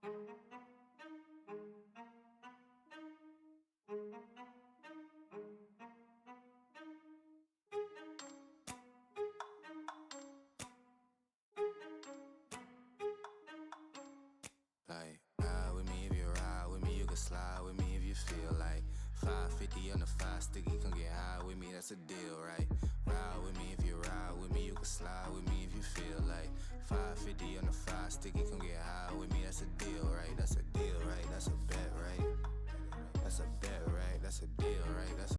Like, ride with me if you ride with me, you can slide with me if you feel like 550 on the 5 sticky, come get high with me, that's a deal, right? Ride with me if you ride with me, you can slide with me if you feel like 550 on the 5 sticky, come get high with me, that's a deal, right? That's a deal, right? That's a bet, right? That's a bet, right? That's a deal, right? That's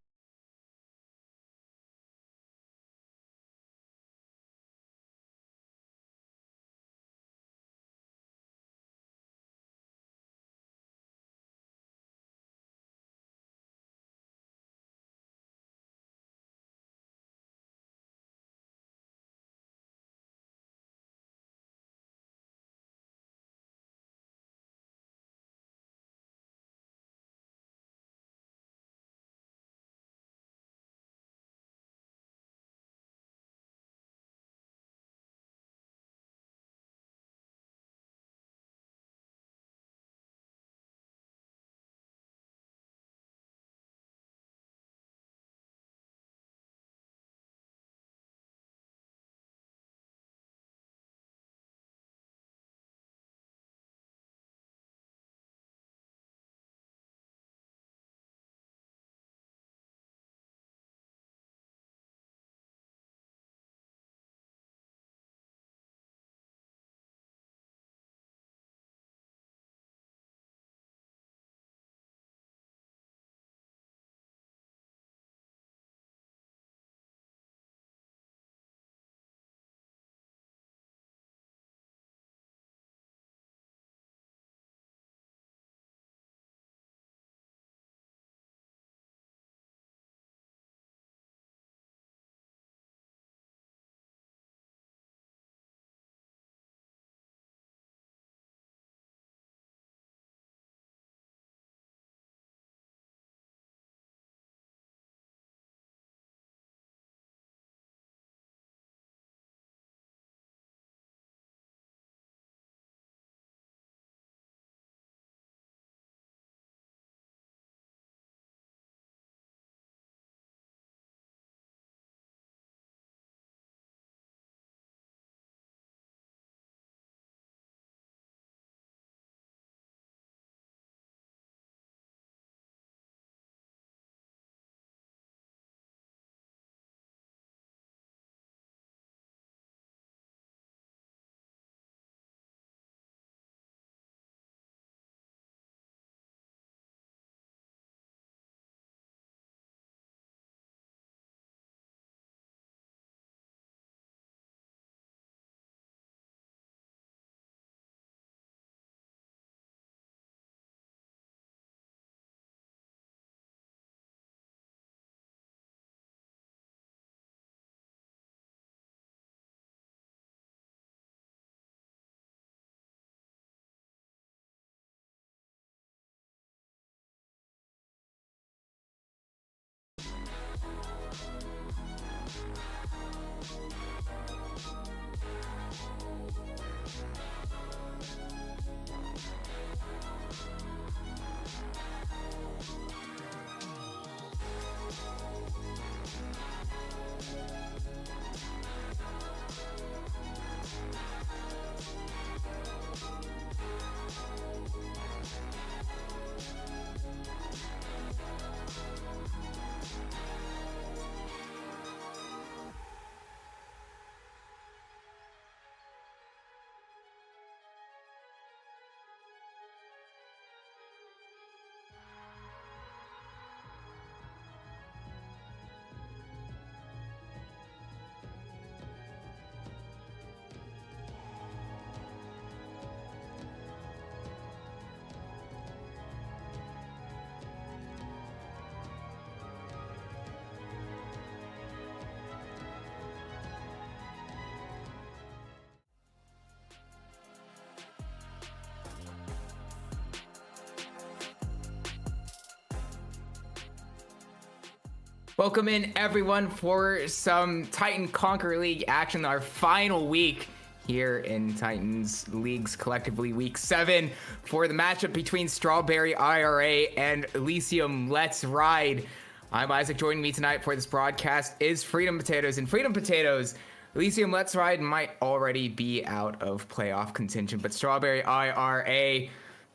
Welcome in everyone for some Titan Conqueror League action, our final week here in Titans Leagues collectively week 7 for the matchup between Strawberry IRA and Elysium Let's Ride. I'm Isaac. Joining me tonight for this broadcast is Freedom Potatoes. And Freedom Potatoes, Elysium Let's Ride might already be out of playoff contention, but Strawberry IRA,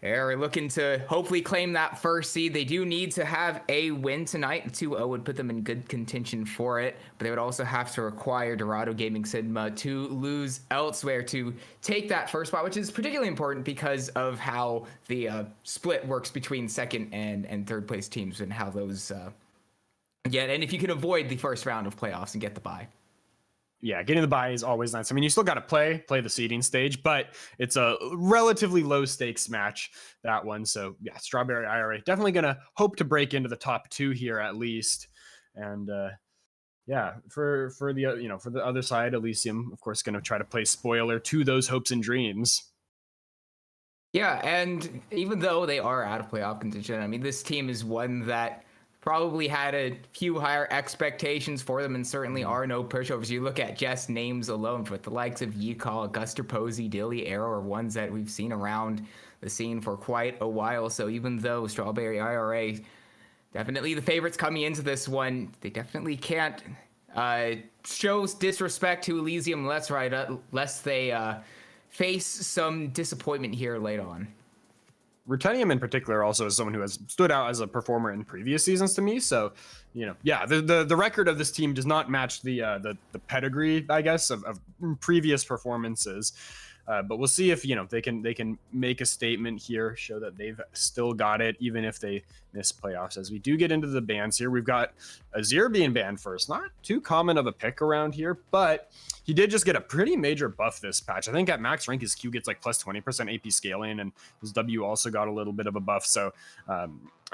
they're looking to hopefully claim that first seed. They do need to have a win tonight. 2-0 would put them in good contention for it, but they would also have to require Dorado Gaming Sigma to lose elsewhere to take that first spot, which is particularly important because of how the split works between second and third place teams and how those and if you can avoid the first round of playoffs and get the bye. Yeah, getting the bye is always nice. I mean, you still got to play the seeding stage, but it's a relatively low stakes match, that one. So yeah, Strawberry IRA definitely going to hope to break into the top 2 here at least. And for the other side, Elysium, of course, going to try to play spoiler to those hopes and dreams. Yeah, and even though they are out of playoff contention, I mean, this team is one that probably had a few higher expectations for them and certainly are no pushovers. You look at just names alone with the likes of Yikal, Guster Posey, Dilly Arrow are ones that we've seen around the scene for quite a while. So even though Strawberry IRA, definitely the favorites coming into this one, they definitely can't show disrespect to Elysium Let's Ride lest they face some disappointment here later on. Rutenium in particular also is someone who has stood out as a performer in previous seasons to me. So, the record of this team does not match the pedigree, I guess, of previous performances. But we'll see if they can make a statement here, show that they've still got it, even if they miss playoffs. As we do get into the bans here, we've got Azir being banned first. Not too common of a pick around here, but he did just get a pretty major buff this patch. I think at max rank his Q gets like plus 20% AP scaling, and his W also got a little bit of a buff. So I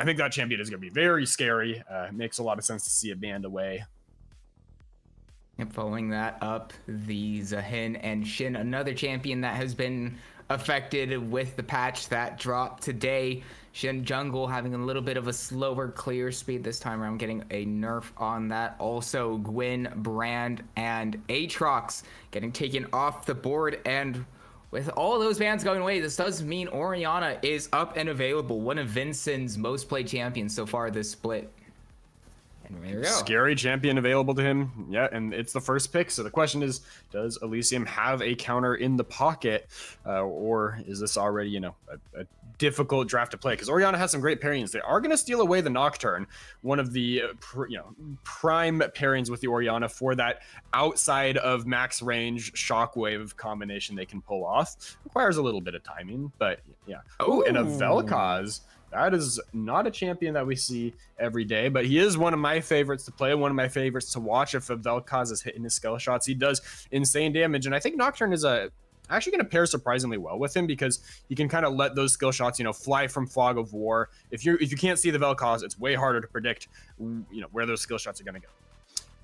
think that champion is going to be very scary. Makes a lot of sense to see it banned away. And following that up, the Zahin and Shin, another champion that has been affected with the patch that dropped today. Shin Jungle having a little bit of a slower clear speed this time around, getting a nerf on that. Also, Gwyn, Brand, and Aatrox getting taken off the board. And with all those bans going away, this does mean Orianna is up and available. One of Vincent's most played champions so far this split. And there we go. Scary champion available to him. Yeah, and it's the first pick. So the question is, does Elysium have a counter in the pocket? Or is this already, a difficult draft to play? Because Orianna has some great pairings. They are going to steal away the Nocturne, one of the prime pairings with the Orianna for that outside of max range shockwave combination they can pull off. Requires a little bit of timing, but yeah. Oh, and a Vel'Koz. That is not a champion that we see every day, but he is one of my favorites to play, one of my favorites to watch. If Vel'Koz is hitting his skill shots, he does insane damage. And I think Nocturne is actually going to pair surprisingly well with him, because you can kind of let those skill shots, fly from Fog of War. If you can't see the Vel'Koz, it's way harder to predict, where those skill shots are going to go.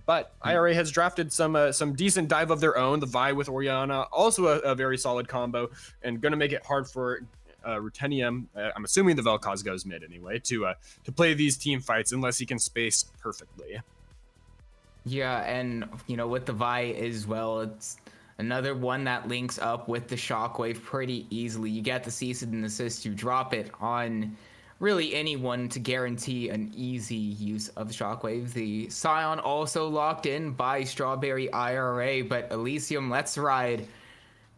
But IRA has drafted some decent dive of their own. The Vi with Orianna, also a very solid combo, and going to make it hard for Rutenium, I'm assuming the Vel'Koz goes mid anyway, to play these team fights unless he can space perfectly. Yeah, and with the Vi as well, it's another one that links up with the Shockwave pretty easily. You get the cease and desist, you drop it on really anyone to guarantee an easy use of the Shockwave. The Scion also locked in by Strawberry IRA, but Elysium Let's Ride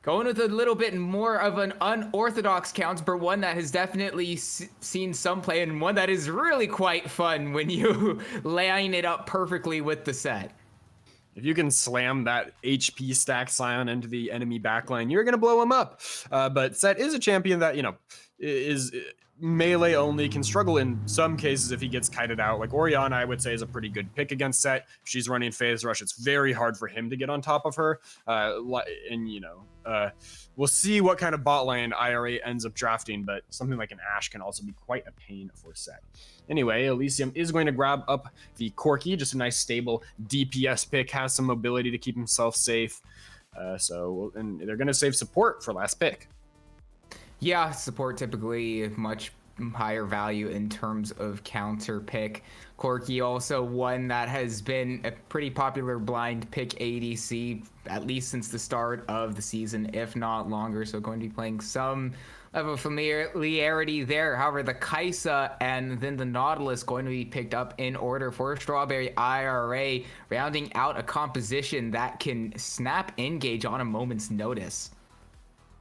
going with a little bit more of an unorthodox counter, but one that has definitely seen some play, and one that is really quite fun when you line it up perfectly with the set. If you can slam that HP stack Scion into the enemy backline, you're going to blow him up. But Set is a champion that, is melee only, can struggle in some cases if he gets kited out. Like Orianna, I would say, is a pretty good pick against Set. If she's running Phase Rush, it's very hard for him to get on top of her. We'll see what kind of bot lane IRA ends up drafting, but something like an Ashe can also be quite a pain for Set. Anyway, Elysium is going to grab up the Corki, just a nice stable DPS pick, has some mobility to keep himself safe. And they're going to save support for last pick. Yeah, support typically much higher value in terms of counter pick. Corki also one that has been a pretty popular blind pick ADC, at least since the start of the season, if not longer. So going to be playing some of a familiarity there. However, the Kaisa and then the Nautilus going to be picked up in order for Strawberry IRA, rounding out a composition that can snap engage on a moment's notice.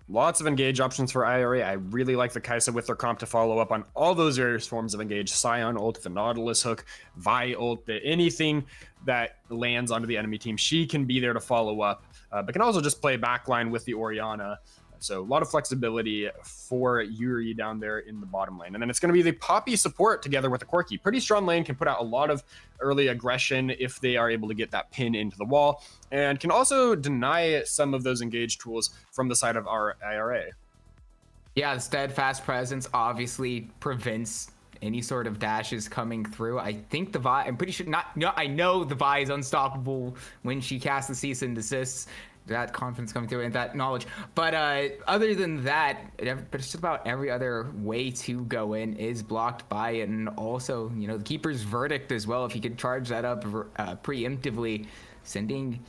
Lots of engage options for IRA. I really like the Kaisa with their comp to follow up on all those various forms of engage. Scion ult, the Nautilus hook, Vi ult, anything that lands onto the enemy team, she can be there to follow up, but can also just play backline with the Orianna. So a lot of flexibility for Yuri down there in the bottom lane. And then it's going to be the Poppy support together with the Corki. Pretty strong lane, can put out a lot of early aggression if they are able to get that pin into the wall, and can also deny some of those engage tools from the side of our IRA. Yeah, the steadfast presence obviously prevents any sort of dashes coming through. I think the Vi, I'm pretty sure, I know the Vi is unstoppable when she casts the cease and desists. That confidence coming through and that knowledge, but other than that, but just about every other way to go in is blocked by it. And also, you know, the keeper's verdict as well, if you could charge that up preemptively, sending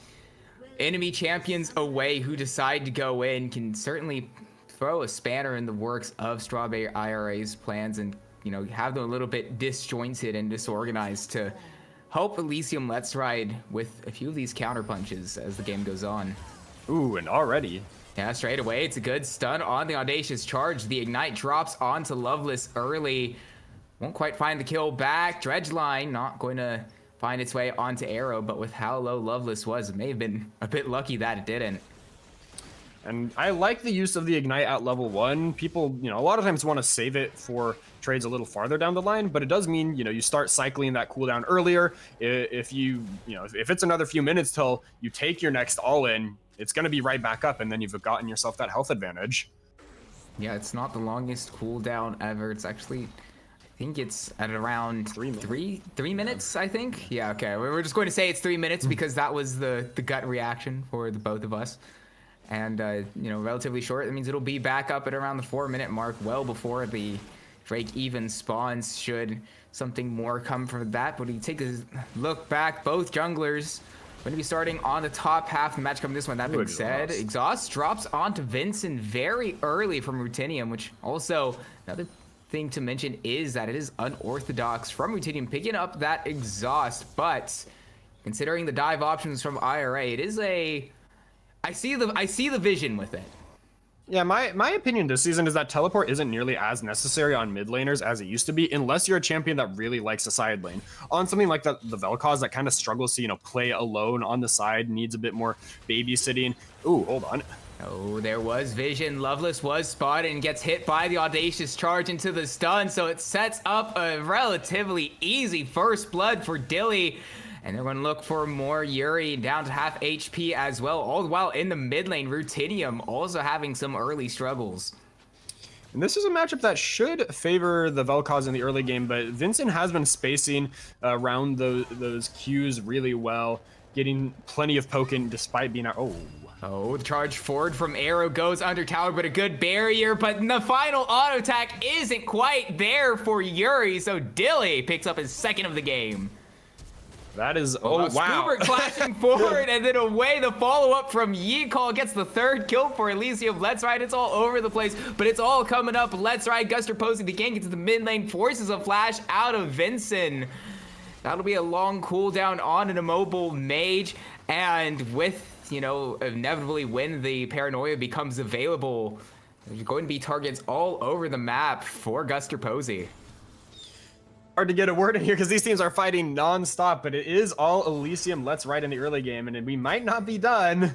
enemy champions away who decide to go in can certainly throw a spanner in the works of Strawberry IRA's plans, and you know, have them a little bit disjointed and disorganized to help Elysium Let's Ride with a few of these counter punches as the game goes on. Ooh, and already. Yeah, straight away, it's a good stun on the Audacious charge. The Ignite drops onto Loveless early. Won't quite find the kill back. Dredgeline not going to find its way onto Arrow, but with how low Loveless was, it may have been a bit lucky that it didn't. And I like the use of the Ignite at level 1. People, you know, a lot of times want to save it for trades a little farther down the line, but it does mean, you know, you start cycling that cooldown earlier. If if it's another few minutes till you take your next all-in, it's going to be right back up, and then you've gotten yourself that health advantage. Yeah, it's not the longest cooldown ever. It's actually, I think it's at around 3 minutes, I think. Yeah, okay. We're just going to say it's 3 minutes because that was the gut reaction for the both of us. And, you know, relatively short. That means it'll be back up at around the 4-minute mark, well before the Drake even spawns, should something more come from that. But when you take a look back, both junglers going to be starting on the top half of the match coming this one. That being said, Exhaust drops onto Vincent very early from Rutinium, which also, another thing to mention is that it is unorthodox from Rutinium picking up that Exhaust. But considering the dive options from IRA, it is a... I see the vision with it. Yeah, my opinion this season is that teleport isn't nearly as necessary on mid laners as it used to be, unless you're a champion that really likes a side lane. On something like the Vel'Koz that kind of struggles to, you know, play alone on the side, needs a bit more babysitting. Ooh, hold on. Oh, there was vision. Loveless was spotted and gets hit by the Audacious charge into the stun, so it sets up a relatively easy first blood for Dilly. And they're going to look for more Yuri down to half HP as well, all the while in the mid lane, Rutinium also having some early struggles. And this is a matchup that should favor the Vel'Koz in the early game, but Vincent has been spacing around those Qs really well, getting plenty of poking despite being out. Oh, the charge forward from Arrow goes under tower, but a good barrier, but the final auto attack isn't quite there for Yuri, so Dilly picks up his second of the game. That is, wow. Skubert clashing forward, and then away the follow-up from Yeecall gets the third kill for Elysium. Let's Ride, it's all over the place, but it's all coming up. Let's Ride, Guster posing the gang gets to the mid lane, forces a flash out of Vincent. That'll be a long cooldown on an immobile mage, and with, you know, inevitably when the paranoia becomes available, there's going to be targets all over the map for Guster Posey. Hard to get a word in here because these teams are fighting non-stop, but it is all Elysium Let's Ride in the early game, and we might not be done.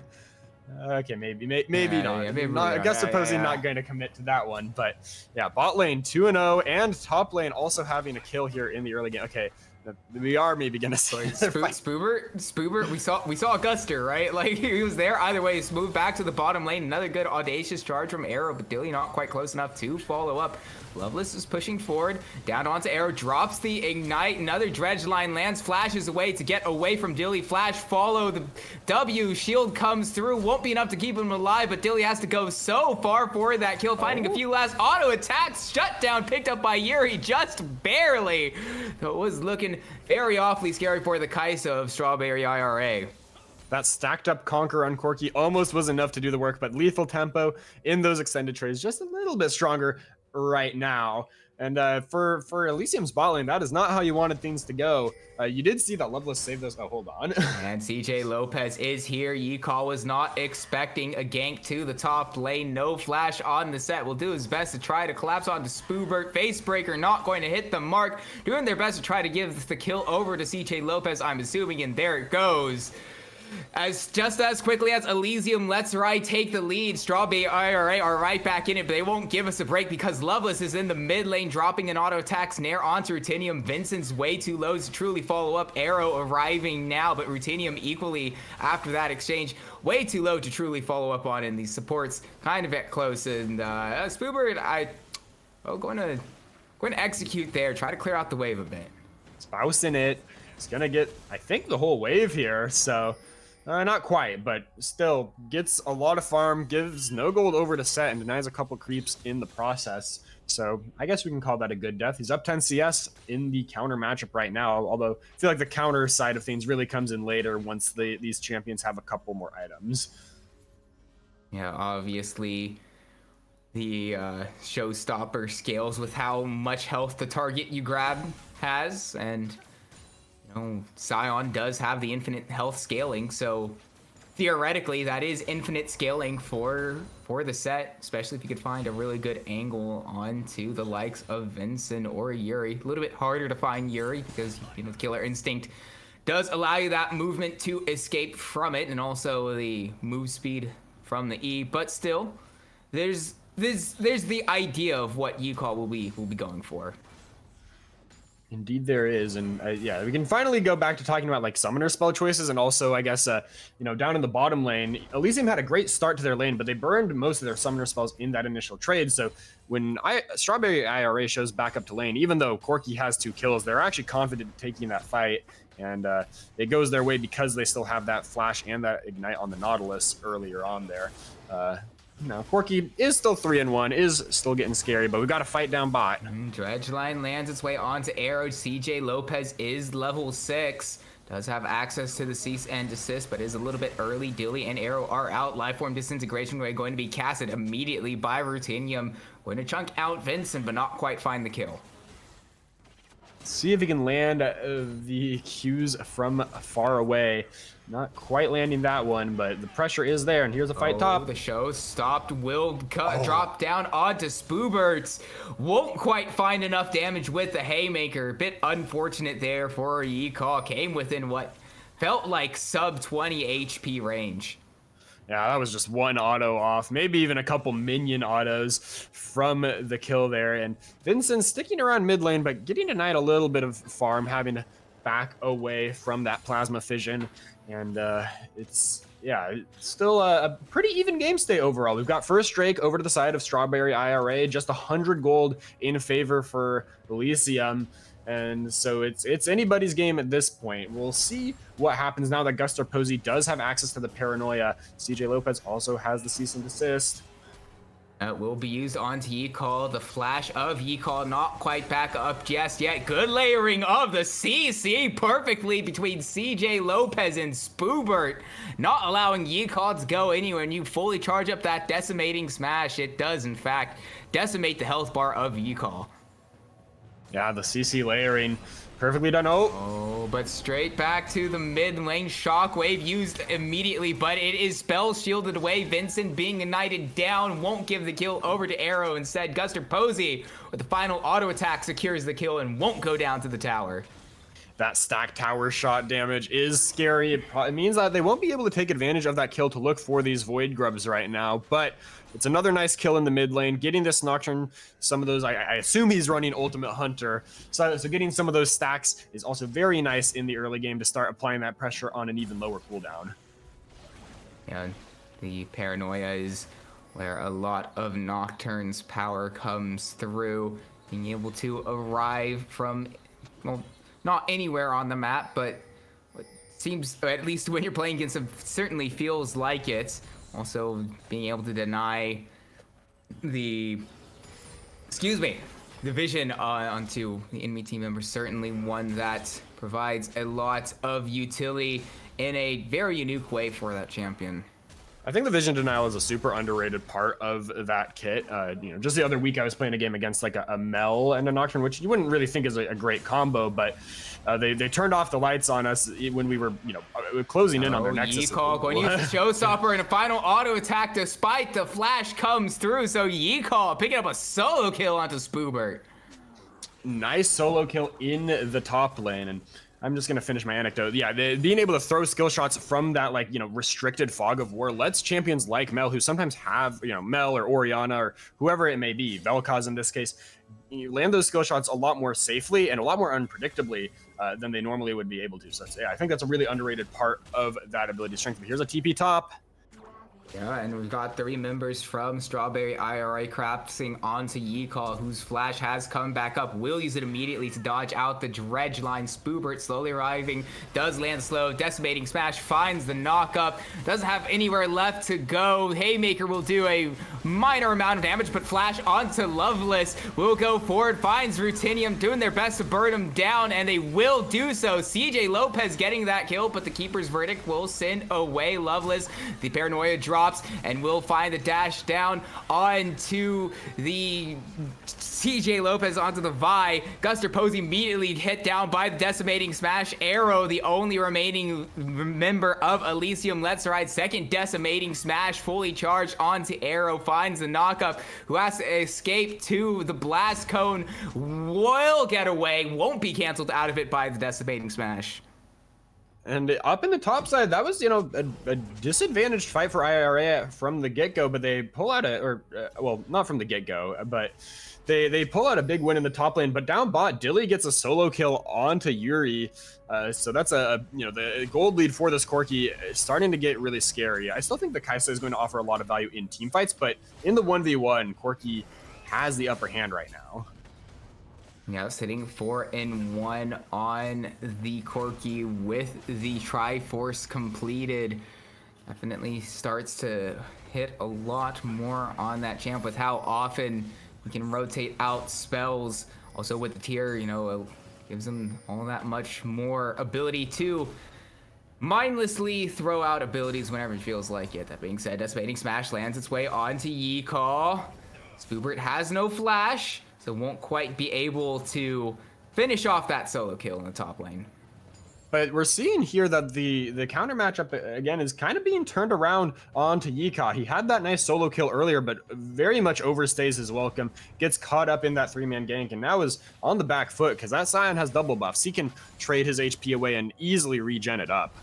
Okay, maybe not. I guess supposing not going to commit to that one, but yeah, bot lane 2-0 and top lane also having a kill here in the early game. Okay, We are maybe gonna see Spoobert, we saw Guster, right? Like, he was there. Either way, he's moved back to the bottom lane. Another good audacious charge from Arrow, but Dilly not quite close enough to follow up. Loveless is pushing forward, down onto Arrow, drops the ignite. Another dredge line lands, flashes away to get away from Dilly. Flash, follow the W, shield comes through, won't be enough to keep him alive, but Dilly has to go so far for that kill, finding a few last auto attacks. Shut down, picked up by Yuri, just barely. So it was looking very awfully scary for the Kaisa of Strawberry IRA. That stacked up Conqueror on Corki almost was enough to do the work, but lethal tempo in those extended trades just a little bit stronger right now. And for Elysium's bot lane, that is not how you wanted things to go. You did see that Loveless save those. Oh, hold on. And CJ Lopez is here. Yicall was not expecting a gank to the top lane. No flash on the set. Will do his best to try to collapse onto Spoobert. Facebreaker not going to hit the mark. Doing their best to try to give the kill over to CJ Lopez, I'm assuming, and there it goes. Just as quickly as Elysium lets Rai take the lead, Strawberry IRA are right back in it, but they won't give us a break because Loveless is in the mid lane, dropping an auto attack snare onto Rutinium. Vincent's way too low to truly follow up. Arrow arriving now, but Rutinium equally after that exchange, way too low to truly follow up on, and these supports kind of get close. And Spoobert, going to execute there, try to clear out the wave a bit. Spousing it. It's gonna get, I think, the whole wave here, so not quite, but still gets a lot of farm, gives no gold over to set, and denies a couple creeps in the process. So I guess we can call that a good death. He's up 10 CS in the counter matchup right now, although I feel like the counter side of things really comes in later once these champions have a couple more items. Yeah, obviously the showstopper scales with how much health the target you grab has, and Scion does have the infinite health scaling, so theoretically that is infinite scaling for the set, especially if you could find a really good angle onto the likes of Vincent or Yuri. A little bit harder to find Yuri because the killer instinct does allow you that movement to escape from it, and also the move speed from the E, but still there's the idea of what Yicall will be going for. Indeed there is, and yeah, we can finally go back to talking about like summoner spell choices, and also I guess down in the bottom lane, Elysium had a great start to their lane, but they burned most of their summoner spells in that initial trade. So when Strawberry IRA shows back up to lane, even though Corki has 2 kills, they're actually confident in taking that fight, and it goes their way because they still have that flash and that ignite on the Nautilus earlier on there. Corki is still 3-1, is still getting scary, but we've got to fight down bot. Dredge line lands its way onto Arrow. CJ Lopez is level 6. Does have access to the cease and desist, but is a little bit early. Dilly and Arrow are out. Lifeform Disintegration Ray going to be casted immediately by Rutinium. Going to chunk out Vincent, but not quite find the kill. See if he can land the Qs from far away. Not quite landing that one, but the pressure is there, and here's a fight top. The show stopped. Will drop down onto Spoobert. Won't quite find enough damage with the Haymaker. A bit unfortunate there for Yicall. Came within what felt like sub 20 HP range. Yeah, that was just one auto off, maybe even a couple minion autos from the kill there. And Vincent sticking around mid lane, but getting denied a little bit of farm, having to back away from that plasma fission. And it's still a pretty even game state overall. We've got first Drake over to the side of Strawberry IRA, just 100 gold in favor for Elysium. And so it's anybody's game at this point. We'll see what happens now that Guster Posey does have access to the Paranoia. CJ Lopez also has the cease and desist. Will be used onto Yicall. The flash of Yicall not quite back up just yet. Good layering of the CC perfectly between CJ Lopez and Spoobert. Not allowing Yicall to go anywhere, and you fully charge up that decimating smash. It does, in fact, decimate the health bar of Yicall. Yeah, the CC layering. Perfectly done. But straight back to the mid lane. Shockwave used immediately, but it is spell shielded away. Vincent being ignited down won't give the kill over to Arrow. Instead, Guster Posey with the final auto attack secures the kill and won't go down to the tower. that stack tower shot damage is scary. It means that they won't be able to take advantage of that kill to look for these Void Grubs right now, but it's another nice kill in the mid lane. Getting this Nocturne, some of those, I assume he's running Ultimate Hunter, so getting some of those stacks is also very nice in the early game to start applying that pressure on an even lower cooldown. Yeah, the Paranoia is where a lot of Nocturne's power comes through, being able to arrive from, well, not anywhere on the map, but it seems, at least when you're playing against him, certainly feels like it. Also, being able to deny the vision onto the enemy team member, certainly one that provides a lot of utility in a very unique way for that champion. I think the vision denial is a super underrated part of that kit. Just the other week I was playing a game against like a Mel and a Nocturne, which you wouldn't really think is a great combo, but they turned off the lights on us when we were, closing in on their Nexus. Yeehaw going to use the Showstopper and a final auto attack despite the flash comes through. So Yeehaw picking up a solo kill onto Spoobert. Nice solo kill in the top lane, and I'm just gonna finish my anecdote. Yeah, being able to throw skill shots from that restricted fog of war lets champions like Mel, who sometimes have Mel or Orianna or whoever it may be, Vel'Koz in this case, land those skill shots a lot more safely and a lot more unpredictably than they normally would be able to. So I think that's a really underrated part of that ability strength. But here's a TP top. Yeah, and we've got 3 members from Strawberry IRA crafting onto Yeehaw, whose flash has come back up. Will use it immediately to dodge out the dredge line. Spoobert slowly arriving, does land slow. Decimating Smash finds the knock up. Doesn't have anywhere left to go. Haymaker will do a minor amount of damage, but flash onto Loveless. Will go forward, finds Rutinium, doing their best to burn him down, and they will do so. CJ Lopez getting that kill, but the Keeper's Verdict will send away Loveless. The Paranoia drops and will find the dash down onto the CJ Lopez onto the Vi. Guster Posey immediately hit down by the Decimating Smash. Arrow, the only remaining member of Elysium, Let's Ride. Second Decimating Smash fully charged onto Arrow. Finds the knockup, who has to escape to the Blast Cone. Will get away, won't be canceled out of it by the Decimating Smash. And up in the top side, that was, a disadvantaged fight for IRA from the get-go, but they pull out well, not from the get-go, but they pull out a big win in the top lane. But down bot, Dilly gets a solo kill onto Yuri. So that's the gold lead for this Corki is starting to get really scary. I still think the Kaisa is going to offer a lot of value in team fights, but in the 1v1, Corki has the upper hand right now. Yeah, sitting 4-1 on the Corki with the Triforce completed. Definitely starts to hit a lot more on that champ with how often we can rotate out spells. Also with the tier, gives them all that much more ability to mindlessly throw out abilities whenever it feels like it. That being said, Decimating Smash lands its way onto Yeehaw. Spoobert has no flash, so won't quite be able to finish off that solo kill in the top lane. But we're seeing here that the counter matchup, again, is kind of being turned around onto Yeehaw. He had that nice solo kill earlier, but very much overstays his welcome, gets caught up in that 3-man gank, and now is on the back foot because that Scion has double buffs. He can trade his HP away and easily regen it up.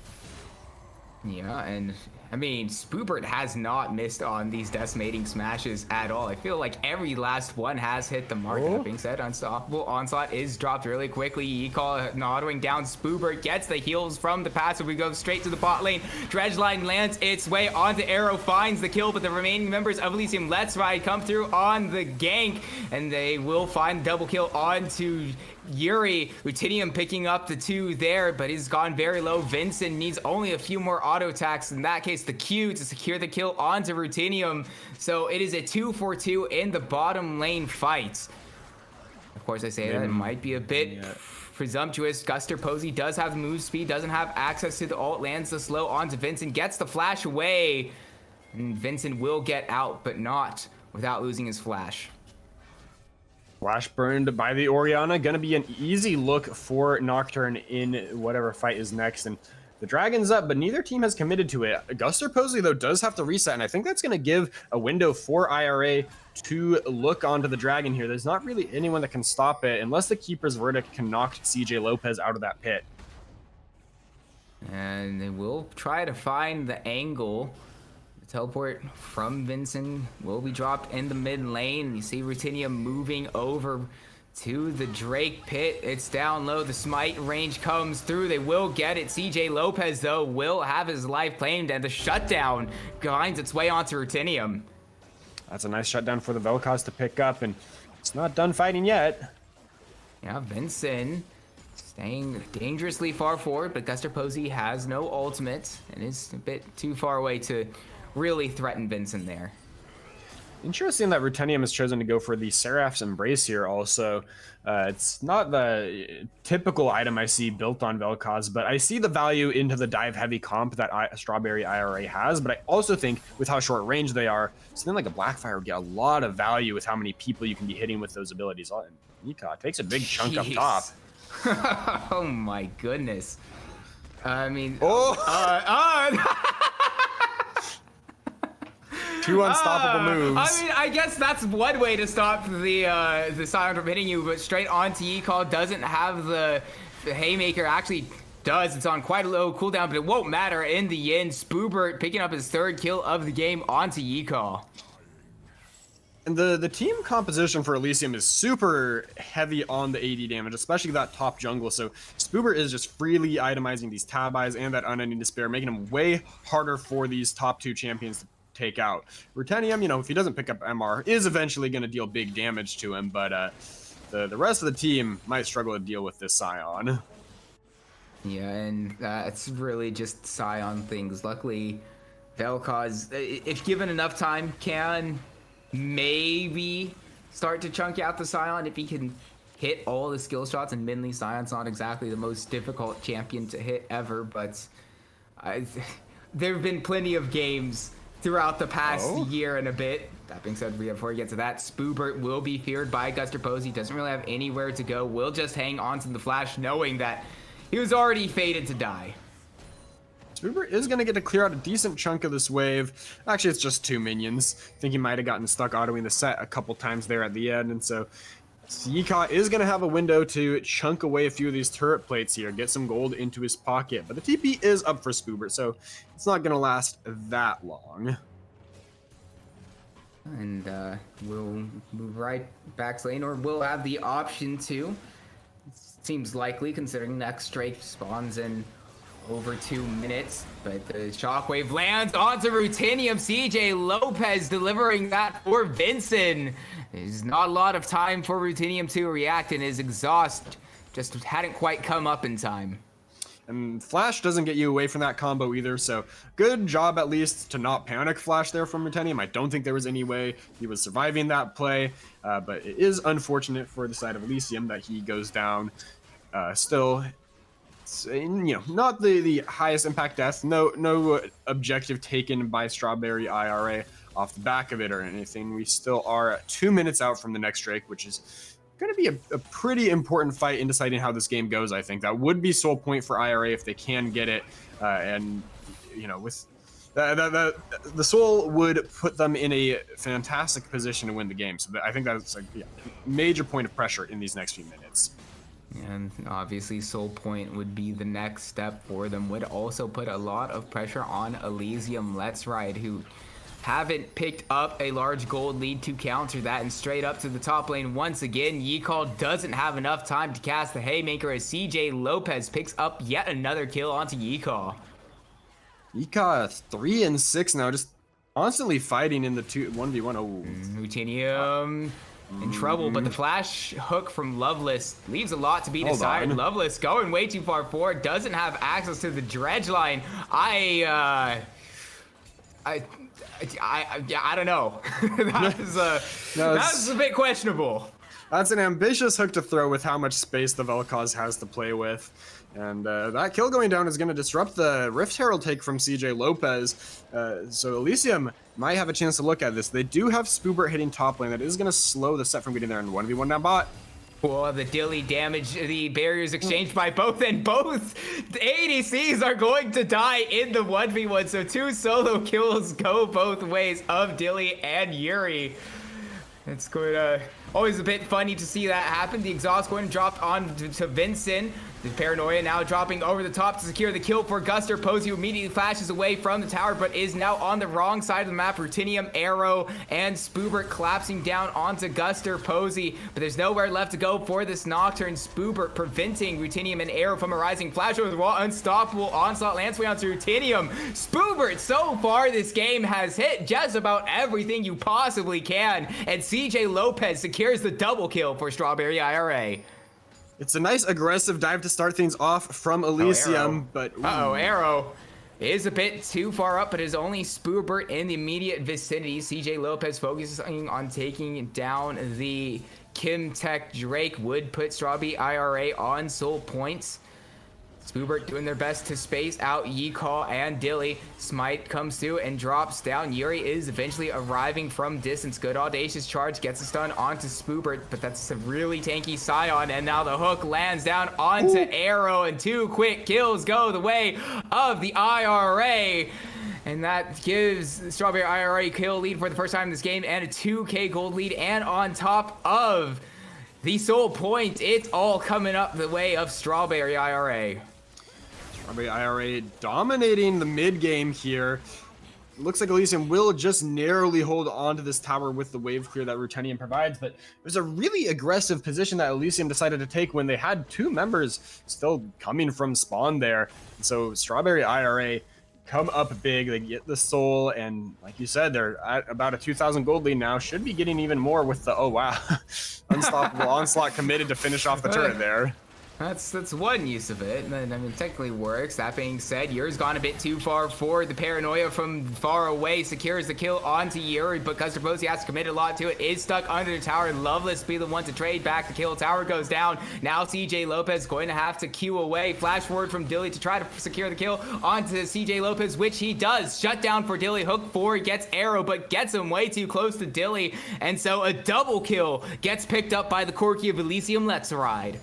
Yeah, and Spoobert has not missed on these Decimating Smashes at all. I feel like every last one has hit the mark. That being said, Unstoppable Onslaught is dropped really quickly. Yeehaw autoing down. Spoobert gets the heals from the passive. We go straight to the bot lane. Dredge line lands its way onto Arrow, finds the kill, but the remaining members of Elysium Let's Ride come through on the gank, and they will find double kill onto Yuri. Rutinium picking up the 2 there, but he's gone very low. Vincent needs only a few more auto attacks. In that case, the Q to secure the kill onto Rutinium. So it is a 2-for-2 in the bottom lane fight. Of course, I say that it might be a bit presumptuous. Guster Posey does have the move speed, doesn't have access to the ult, lands the slow onto Vincent, gets the flash away, and Vincent will get out, but not without losing his flash. Flash burned by the Orianna, gonna be an easy look for Nocturne in whatever fight is next. And The Dragon's up, but neither team has committed to it. Guster Posey, though, does have to reset, and I think that's going to give a window for IRA to look onto the Dragon here. There's not really anyone that can stop it unless the Keeper's Verdict can knock CJ Lopez out of that pit. And they will try to find the angle. The teleport from Vincent will be dropped in the mid lane. You see Rutinium moving over to the Drake pit. It's down low. The smite range comes through. They will get it. CJ Lopez, though, will have his life claimed, and the shutdown finds its way onto Rutinium. That's a nice shutdown for the Vel'Koz to pick up, and it's not done fighting yet. Yeah, Vincent staying dangerously far forward, but Guster Posey has no ultimate and is a bit too far away to really threaten Vincent there. Interesting that Rutenium has chosen to go for the Seraph's Embrace here also. It's not the typical item I see built on Vel'Koz, but I see the value into the dive heavy comp that Strawberry IRA has, but I also think with how short range they are, something like a Blackfire would get a lot of value with how many people you can be hitting with those abilities. Nika takes a big chunk up top. Oh my goodness. I mean... Two unstoppable moves. I mean, I guess that's one way to stop the Scion from hitting you, but straight onto Yicall doesn't have the Haymaker. Actually does. It's on quite a low cooldown, but it won't matter in the end. Spoobert picking up his 3rd kill of the game onto Yicall. And the team composition for Elysium is super heavy on the AD damage, especially that top jungle. So Spoober is just freely itemizing these tab eyes and that unending despair, making them way harder for these top 2 champions to take out. Rutenium, you know, if he doesn't pick up MR, is eventually going to deal big damage to him, but the rest of the team might struggle to deal with this Scion. Yeah, and that's really just Scion things. Luckily, Vel'Koz, if given enough time, can maybe start to chunk out the Scion if he can hit all the skill shots, and Minley Scion's not exactly the most difficult champion to hit ever, but there have been plenty of games throughout the past year and a bit. That being said, before we get to that, Spoobert will be feared by Guster Posey. Doesn't really have anywhere to go. Will just hang on to the flash, knowing that he was already fated to die. Spoobert is going to get to clear out a decent chunk of this wave. Actually, it's just 2 minions. I think he might have gotten stuck autoing the set a couple times there at the end, and so Yika is going to have a window to chunk away a few of these turret plates here, get some gold into his pocket. But the TP is up for Spoobert, so it's not going to last that long. And we'll move right back lane, or we'll have the option to. Seems likely, considering next Drake spawns in over 2 minutes. But the shockwave lands onto Rutinium. CJ Lopez delivering that for Vincent. There's not a lot of time for Rutinium to react, and his exhaust just hadn't quite come up in time. And Flash doesn't get you away from that combo either, so good job at least to not panic Flash there from Rutenium. I don't think there was any way he was surviving that play, but it is unfortunate for the side of Elysium that he goes down. Still, you know, not the highest impact death, no objective taken by Strawberry IRA off the back of it or anything. We still are 2 minutes out from the next Drake, which is going to be a pretty important fight in deciding how this game goes. I think that would be soul point for IRA if they can get it, and you know, with the soul would put them in a fantastic position to win the game. So I think that's a major point of pressure in these next few minutes. And obviously soul point would be the next step for them. Would also put a lot of pressure on Elysium Let's Ride, who haven't picked up a large gold lead to counter that, and straight up to the top lane once again. Yicall doesn't have enough time to cast the Haymaker as CJ Lopez picks up yet another kill onto Yicall. Yicall 3 and 6 now, just constantly fighting in the 1v1. Rutinium in trouble, but the flash hook from Loveless leaves a lot to be desired. Loveless going way too far forward, doesn't have access to the dredge line. I don't know. That's a bit questionable. That's an ambitious hook to throw with how much space the Vel'Koz has to play with. And that kill going down is going to disrupt the Rift Herald take from CJ Lopez. So Elysium might have a chance to look at this. They do have Spoobert hitting top lane. That is going to slow the set from getting there in 1v1 now bot. Well, the dilly damage, the barriers exchanged by both, and both ADCs are going to die in the 1v1. So 2 solo kills go both ways of Dilly and Yuri. It's going to always a bit funny to see that happen. The exhaust going to drop on to Vincent. The Paranoia now dropping over the top to secure the kill for Guster Posey, who immediately flashes away from the tower, but is now on the wrong side of the map. Rutinium, Arrow, and Spoobert collapsing down onto Guster Posey, but there's nowhere left to go for this Nocturne. Spoobert preventing Rutinium and Arrow from a rising flash over the wall. Unstoppable onslaught lands way onto Rutinium. Spoobert, so far this game, has hit just about everything you possibly can, and CJ Lopez secures the double kill for Strawberry IRA. It's a nice aggressive dive to start things off from Elysium, but... Arrow is a bit too far up, but is only Spoobert in the immediate vicinity. CJ Lopez focusing on taking down the Kim Tech Drake would put Strawberry IRA on soul points. Spoobert doing their best to space out Yeecall and Dilly. Smite comes through and drops down. Yuri is eventually arriving from distance. Good audacious charge gets a stun onto Spoobert, but that's a really tanky Scion, and now the hook lands down onto Arrow, and 2 quick kills go the way of the IRA. And that gives Strawberry IRA kill lead for the first time in this game, and a 2k gold lead, and on top of the soul point, it's all coming up the way of Strawberry IRA. Strawberry IRA dominating the mid game here. Looks like Elysium will just narrowly hold on to this tower with the wave clear that Rutenium provides, but it was a really aggressive position that Elysium decided to take when they had 2 members still coming from spawn there. And so Strawberry IRA come up big, they get the soul, and like you said, they're at about a 2,000 gold lead now. Should be getting even more with the, oh wow, Unstoppable Onslaught committed to finish off the turret there. That's one use of it, and then, I mean, technically works. That being said, Yuri's gone a bit too far forward. The Paranoia from far away secures the kill onto Yuri, but Guster Posey has to commit a lot to it. Is stuck under the tower. Loveless be the one to trade back the kill. Tower goes down. Now CJ Lopez going to have to queue away. Flash forward from Dilly to try to secure the kill onto CJ Lopez, which he does. Shut down for Dilly. Hook forward, gets Arrow, but gets him way too close to Dilly, and so a double kill gets picked up by the Corki of Elysium. Let's ride.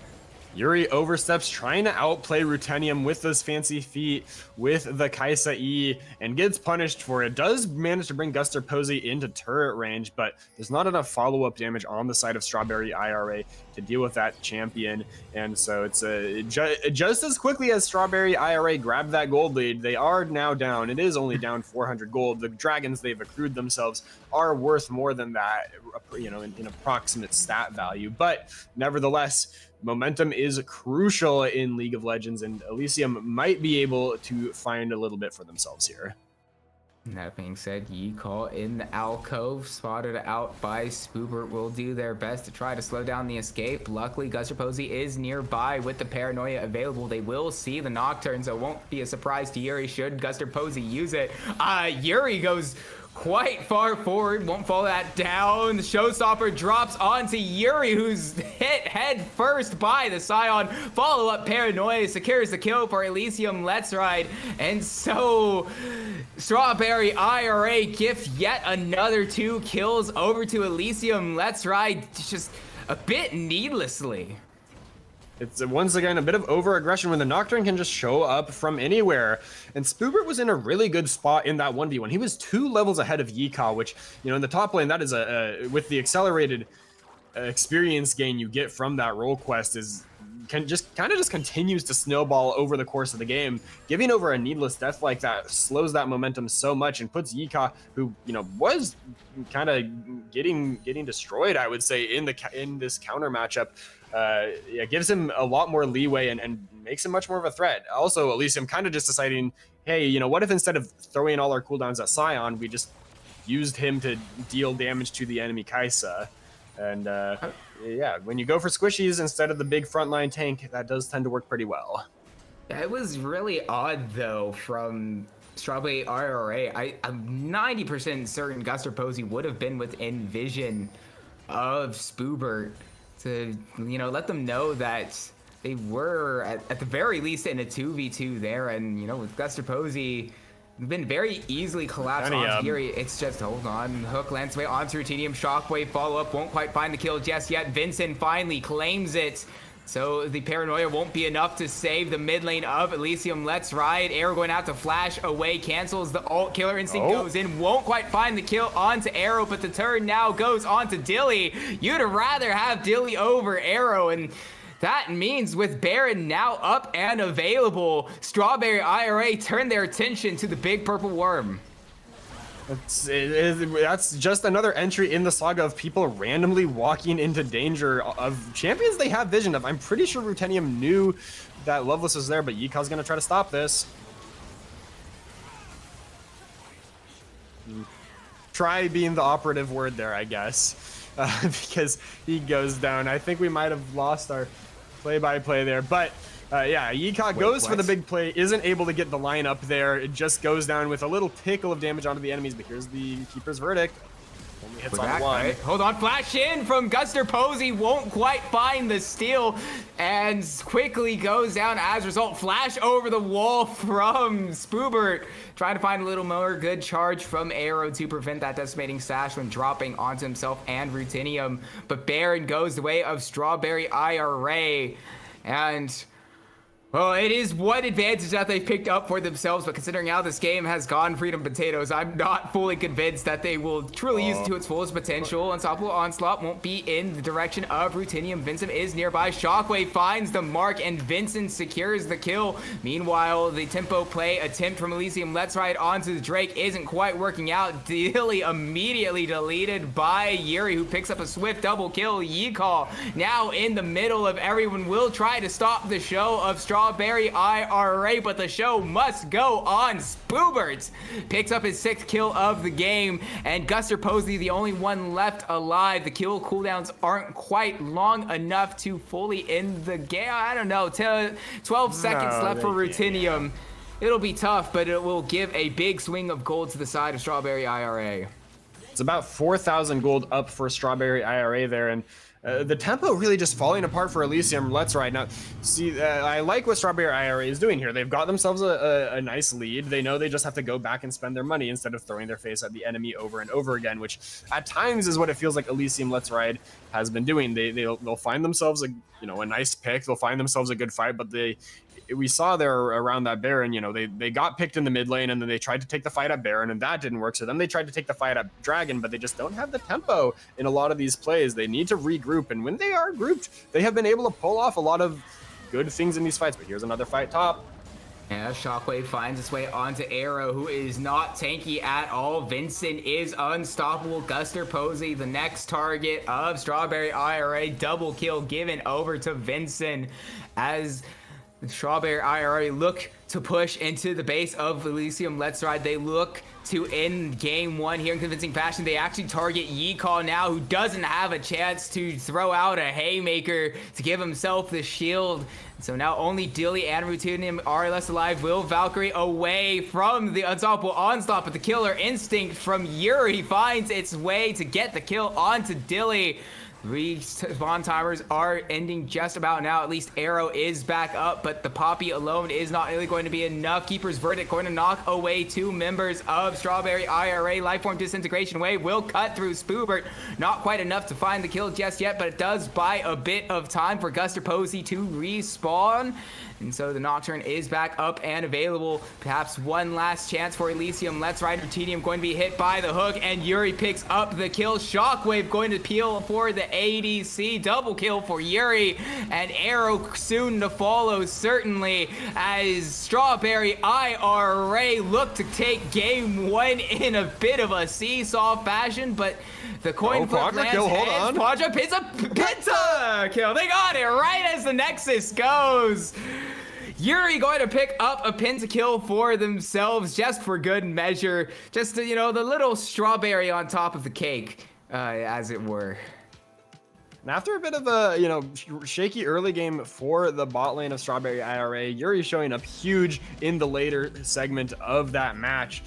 Yuri oversteps, trying to outplay Rutenium with those fancy feet, with the Kaisa E, and gets punished for it. Does manage to bring Guster Posey into turret range, but there's not enough follow-up damage on the side of Strawberry IRA to deal with that champion. And so it's just as quickly as Strawberry IRA grabbed that gold lead, they are now down. It is only down 400 gold. The dragons they've accrued themselves are worth more than that, you know, in approximate stat value. But nevertheless, momentum is crucial in League of Legends, and Elysium might be able to find a little bit for themselves here. That being said, Yeecall in the alcove, spotted out by Spoobert, will do their best to try to slow down the escape. Luckily, Guster Posey is nearby with the Paranoia available. They will see the Nocturne, so it won't be a surprise to Yuri should Guster Posey use it. Yuri goes quite far forward, won't fall that down. The Showstopper drops onto Yuri, who's hit head first by the Scion. Follow-up Paranoia secures the kill for Elysium. Let's ride. And so Strawberry IRA gift yet another 2 kills over to Elysium. Let's ride just a bit needlessly. It's once again a bit of over-aggression when the Nocturne can just show up from anywhere. And Spoobert was in a really good spot in that 1v1. He was 2 levels ahead of Yeecall, which, you know, in the top lane, that is with the accelerated experience gain you get from that role quest is just continues to snowball over the course of the game. Giving over a needless death like that slows that momentum so much and puts Yeecall, who, you know, was kind of getting destroyed, I would say, in this counter matchup. Yeah, gives him a lot more leeway and makes him much more of a threat. Also, Elysium kind of just deciding, hey, you know, what if instead of throwing all our cooldowns at Scion, we just used him to deal damage to the enemy Kaisa? And yeah, when you go for squishies instead of the big frontline tank, that does tend to work pretty well. It was really odd, though, from Strawberry IRA. I'm 90% certain Guster Posey would have been within vision of Spoobert to, you know, let them know that they were at the very least in a 2v2 there. And, you know, with Guster Posey been very easily collapsed on Yuri. It's just, hold on, hook lands away onto Ruthenium. Shockwave follow-up, won't quite find the kill just yet. Vincent finally claims it. So the paranoia won't be enough to save the mid lane of Elysium. Let's ride. Arrow going out to flash away, cancels the ult. Killer Instinct goes in, won't quite find the kill onto Arrow, but the turn now goes onto Dilly. You'd rather have Dilly over Arrow, and that means with Baron now up and available, Strawberry IRA turn their attention to the big purple worm. That's just another entry in the saga of people randomly walking into danger of champions they have vision of. I'm pretty sure Ruthenium knew that Loveless was there, but Yikaw's gonna try to stop this. Try being the operative word there, I guess, because he goes down. I think we might have lost our play-by-play there, but yeah, Yikaw goes for the big play, isn't able to get the line up there. It just goes down with a little tickle of damage onto the enemies, but here's the Keeper's verdict. Only hits on one. Right. Hold on, flash in from Guster Posey, won't quite find the steal, and quickly goes down as a result. Flash over the wall from Spoobert, trying to find a little more good charge from Arrow to prevent that decimating sash when dropping onto himself and Ruthenium. But Baron goes the way of Strawberry IRA, and well, it is one advantage that they've picked up for themselves, but considering how this game has gone Freedom Potatoes, I'm not fully convinced that they will truly use it to its fullest potential. Unstoppable Onslaught won't be in the direction of Ruthenium. Vincent is nearby. Shockwave finds the mark, and Vincent secures the kill. Meanwhile, the tempo play attempt from Elysium Let's Ride onto the Drake isn't quite working out. Dilly immediately deleted by Yuri, who picks up a swift double kill. Yikaw now in the middle of everyone, will try to stop the show of Strawberry IRA, but the show must go on. Spoobert picks up his 6th kill of the game, and Guster Posey, the only one left alive. The kill cooldowns aren't quite long enough to fully end the game. I don't know, 12 seconds left for Ruthenium. It'll be tough, but it will give a big swing of gold to the side of Strawberry IRA. It's about 4,000 gold up for Strawberry IRA there, and the tempo really just falling apart for Elysium Let's Ride. Now, see, I like what Strawberry IRA is doing here. They've got themselves a nice lead. They know they just have to go back and spend their money instead of throwing their face at the enemy over and over again, which at times is what it feels like Elysium Let's Ride has been doing. They'll find themselves a nice pick. They'll find themselves a good fight, but we saw there around that Baron, they got picked in the mid lane, and then they tried to take the fight at Baron, and that didn't work. So then they tried to take the fight at Dragon, but they just don't have the tempo in a lot of these plays. They need to regroup, and when they are grouped, they have been able to pull off a lot of good things in these fights. But here's another fight top. Yeah, Shockwave finds its way onto Arrow, who is not tanky at all. Vincent is unstoppable. Guster Posey, the next target of Strawberry IRA. Double kill given over to Vincent as Strawberry IRA look to push into the base of Elysium Let's Ride. They look to end game 1 here in convincing fashion. They actually target Yikaw now, who doesn't have a chance to throw out a haymaker to give himself the shield. So now only Dilly and Ruthenium are less alive. Will Valkyrie away from the unstoppable onslaught, but the killer instinct from Yuri finds its way to get the kill onto Dilly. Respawn timers are ending just about now. At least Arrow is back up, but the Poppy alone is not really going to be enough. Keeper's verdict going to knock away 2 members of Strawberry IRA. Lifeform disintegration wave will cut through Spoobert. Not quite enough to find the kill just yet, but it does buy a bit of time for Guster Posey to respawn. And so the Nocturne is back up and available. Perhaps one last chance for Elysium Let's Ride. Ruthenium going to be hit by the hook, and Yuri picks up the kill. Shockwave going to peel for the ADC. Double kill for Yuri, and Arrow soon to follow, certainly, as Strawberry IRA look to take game 1 in a bit of a seesaw fashion, but the coin flip lands kill, hold on. Quadra Penta kill. They got it right as the Nexus goes. Yuri going to pick up a pentakill for themselves just for good measure. Just, the little strawberry on top of the cake, as it were. And after a bit of a, shaky early game for the bot lane of Strawberry IRA, Yuri showing up huge in the later segment of that match.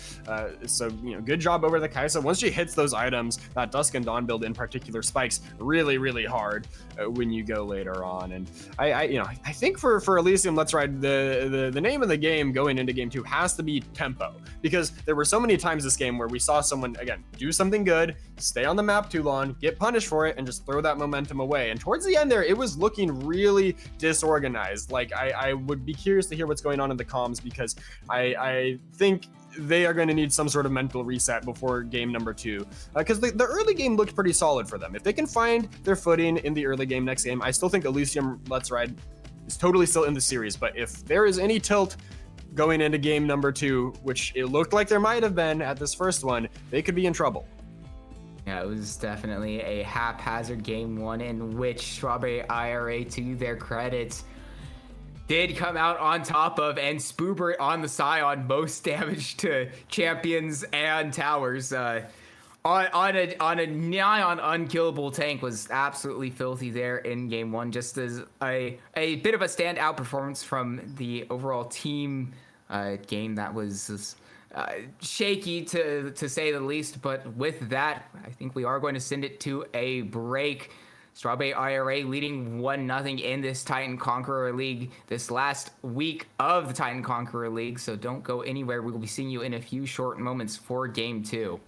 So, good job over the Kaisa. Once she hits those items, that Dusk and Dawn build in particular spikes really, really hard when you go later on. And I think for Elysium Let's Ride, the name of the game going into game 2 has to be tempo, because there were so many times this game where we saw someone, again, do something good, stay on the map too long, get punished for it, and just throw that momentum away. And towards the end there, it was looking really disorganized. Like, I would be curious to hear what's going on in the comms, because I think they are going to need some sort of mental reset before game number 2, because the early game looked pretty solid for them. If they can find their footing in the early game next game, I still think Elysium Let's Ride is totally still in the series. But if there is any tilt going into game number 2, which it looked like there might have been at this first one, they could be in trouble. Yeah, it was definitely a haphazard game 1 in which Strawberry IRA, to their credit, did come out on top of, and Spoober on the Scion, most damage to champions and towers. On a nigh on unkillable tank was absolutely filthy there in game 1, just as a bit of a standout performance from the overall team game that was shaky to say the least. But with that, I think we are going to send it to a break. Strawberry IRA leading 1-0 in this Titan Conqueror League, this last week of the Titan Conqueror League. So don't go anywhere. We will be seeing you in a few short moments for game 2.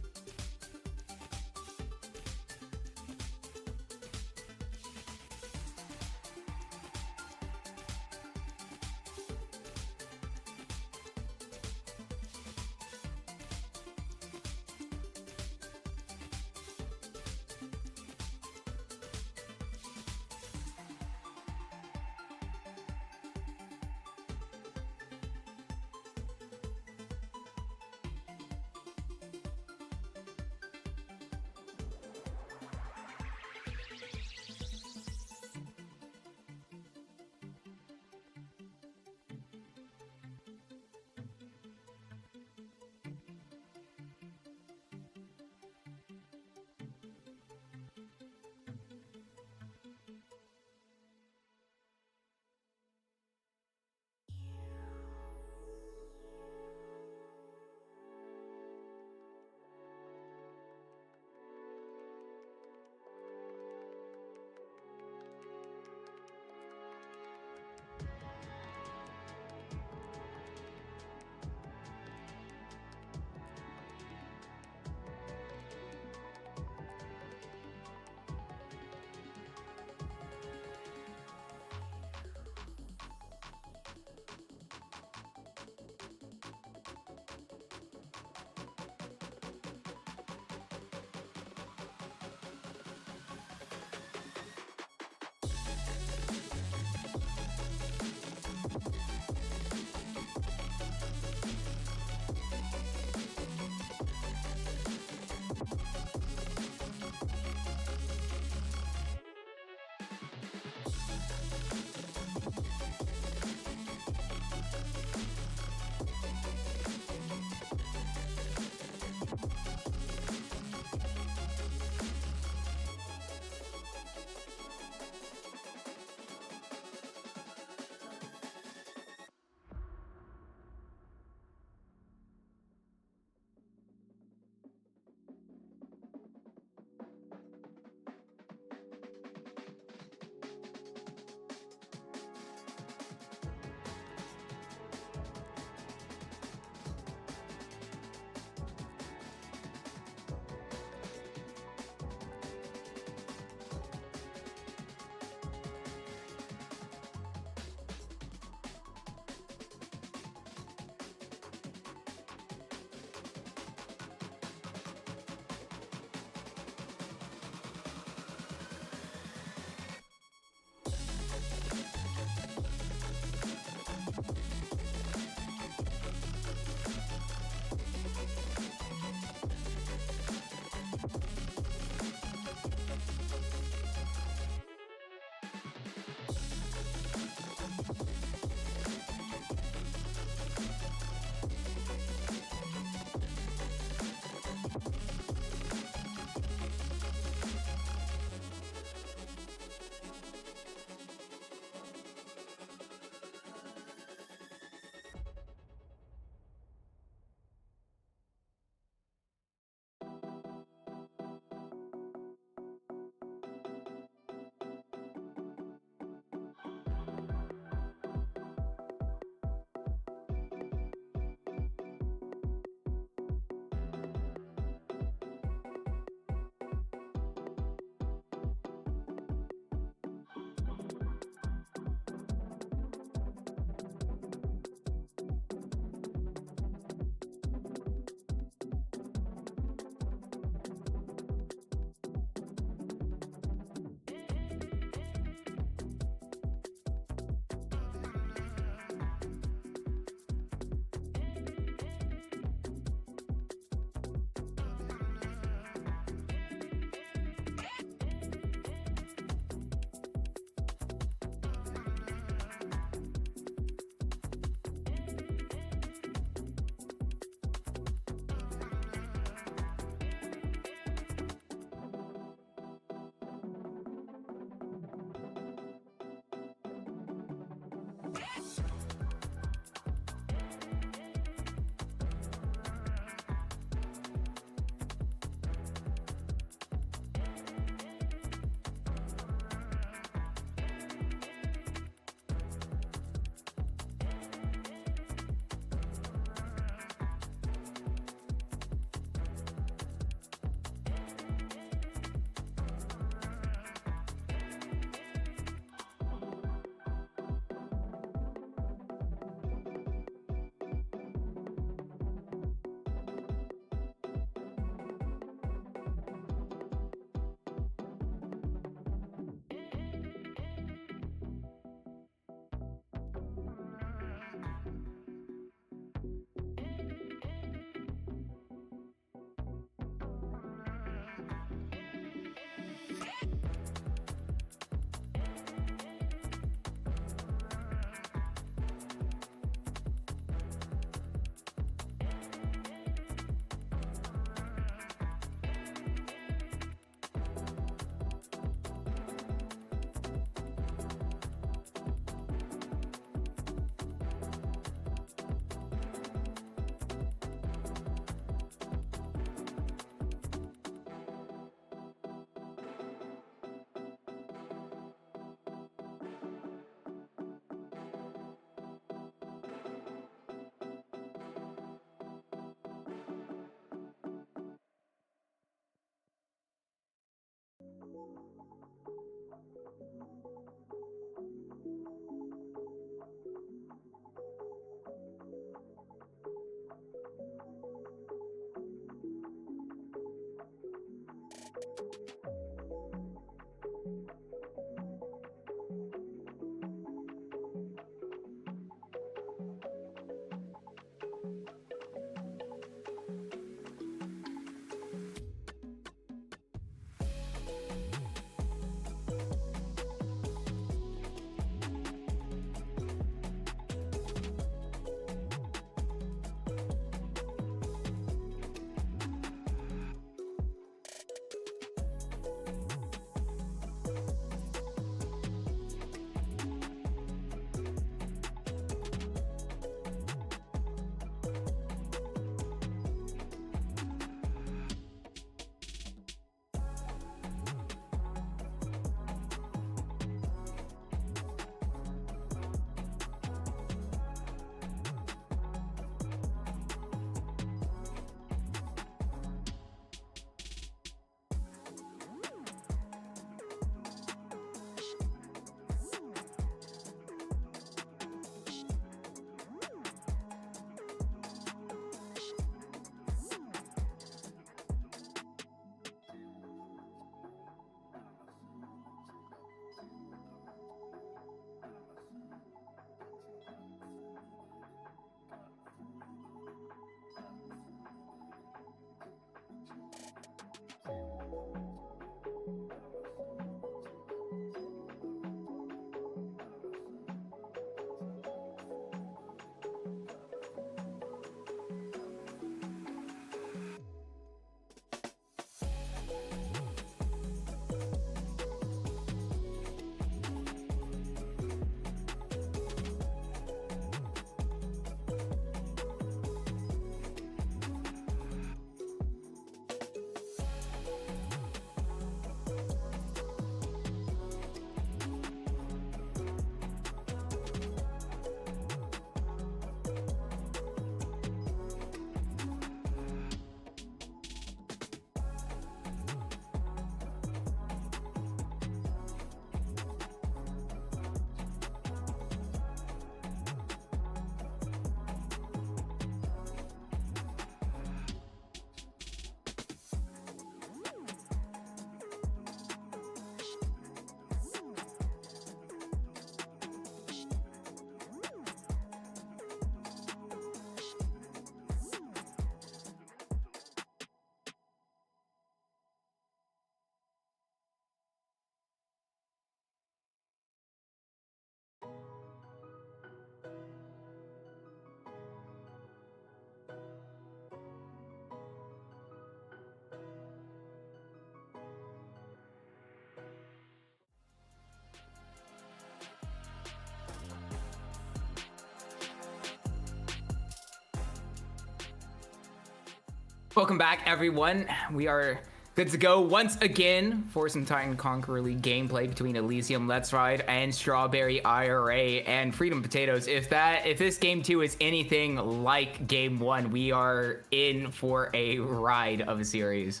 Welcome back, everyone. We are good to go once again for some Titan Conqueror League gameplay between Elysium Let's Ride and Strawberry IRA and Freedom Potatoes. If this game 2 is anything like game 1, we are in for a ride of a series.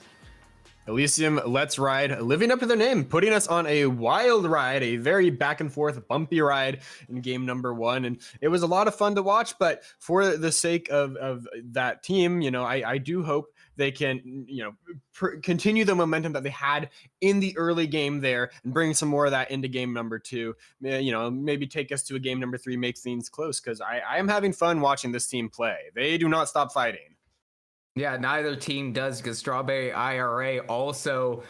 Elysium Let's Ride, living up to their name, putting us on a wild ride, a very back and forth, bumpy ride in game number 1. And it was a lot of fun to watch, but for the sake of that team, I do hope they can, continue the momentum that they had in the early game there and bring some more of that into game number 2. Maybe take us to a game number 3, make things close, because I am having fun watching this team play. They do not stop fighting. Yeah, neither team does, because Strawberry IRA also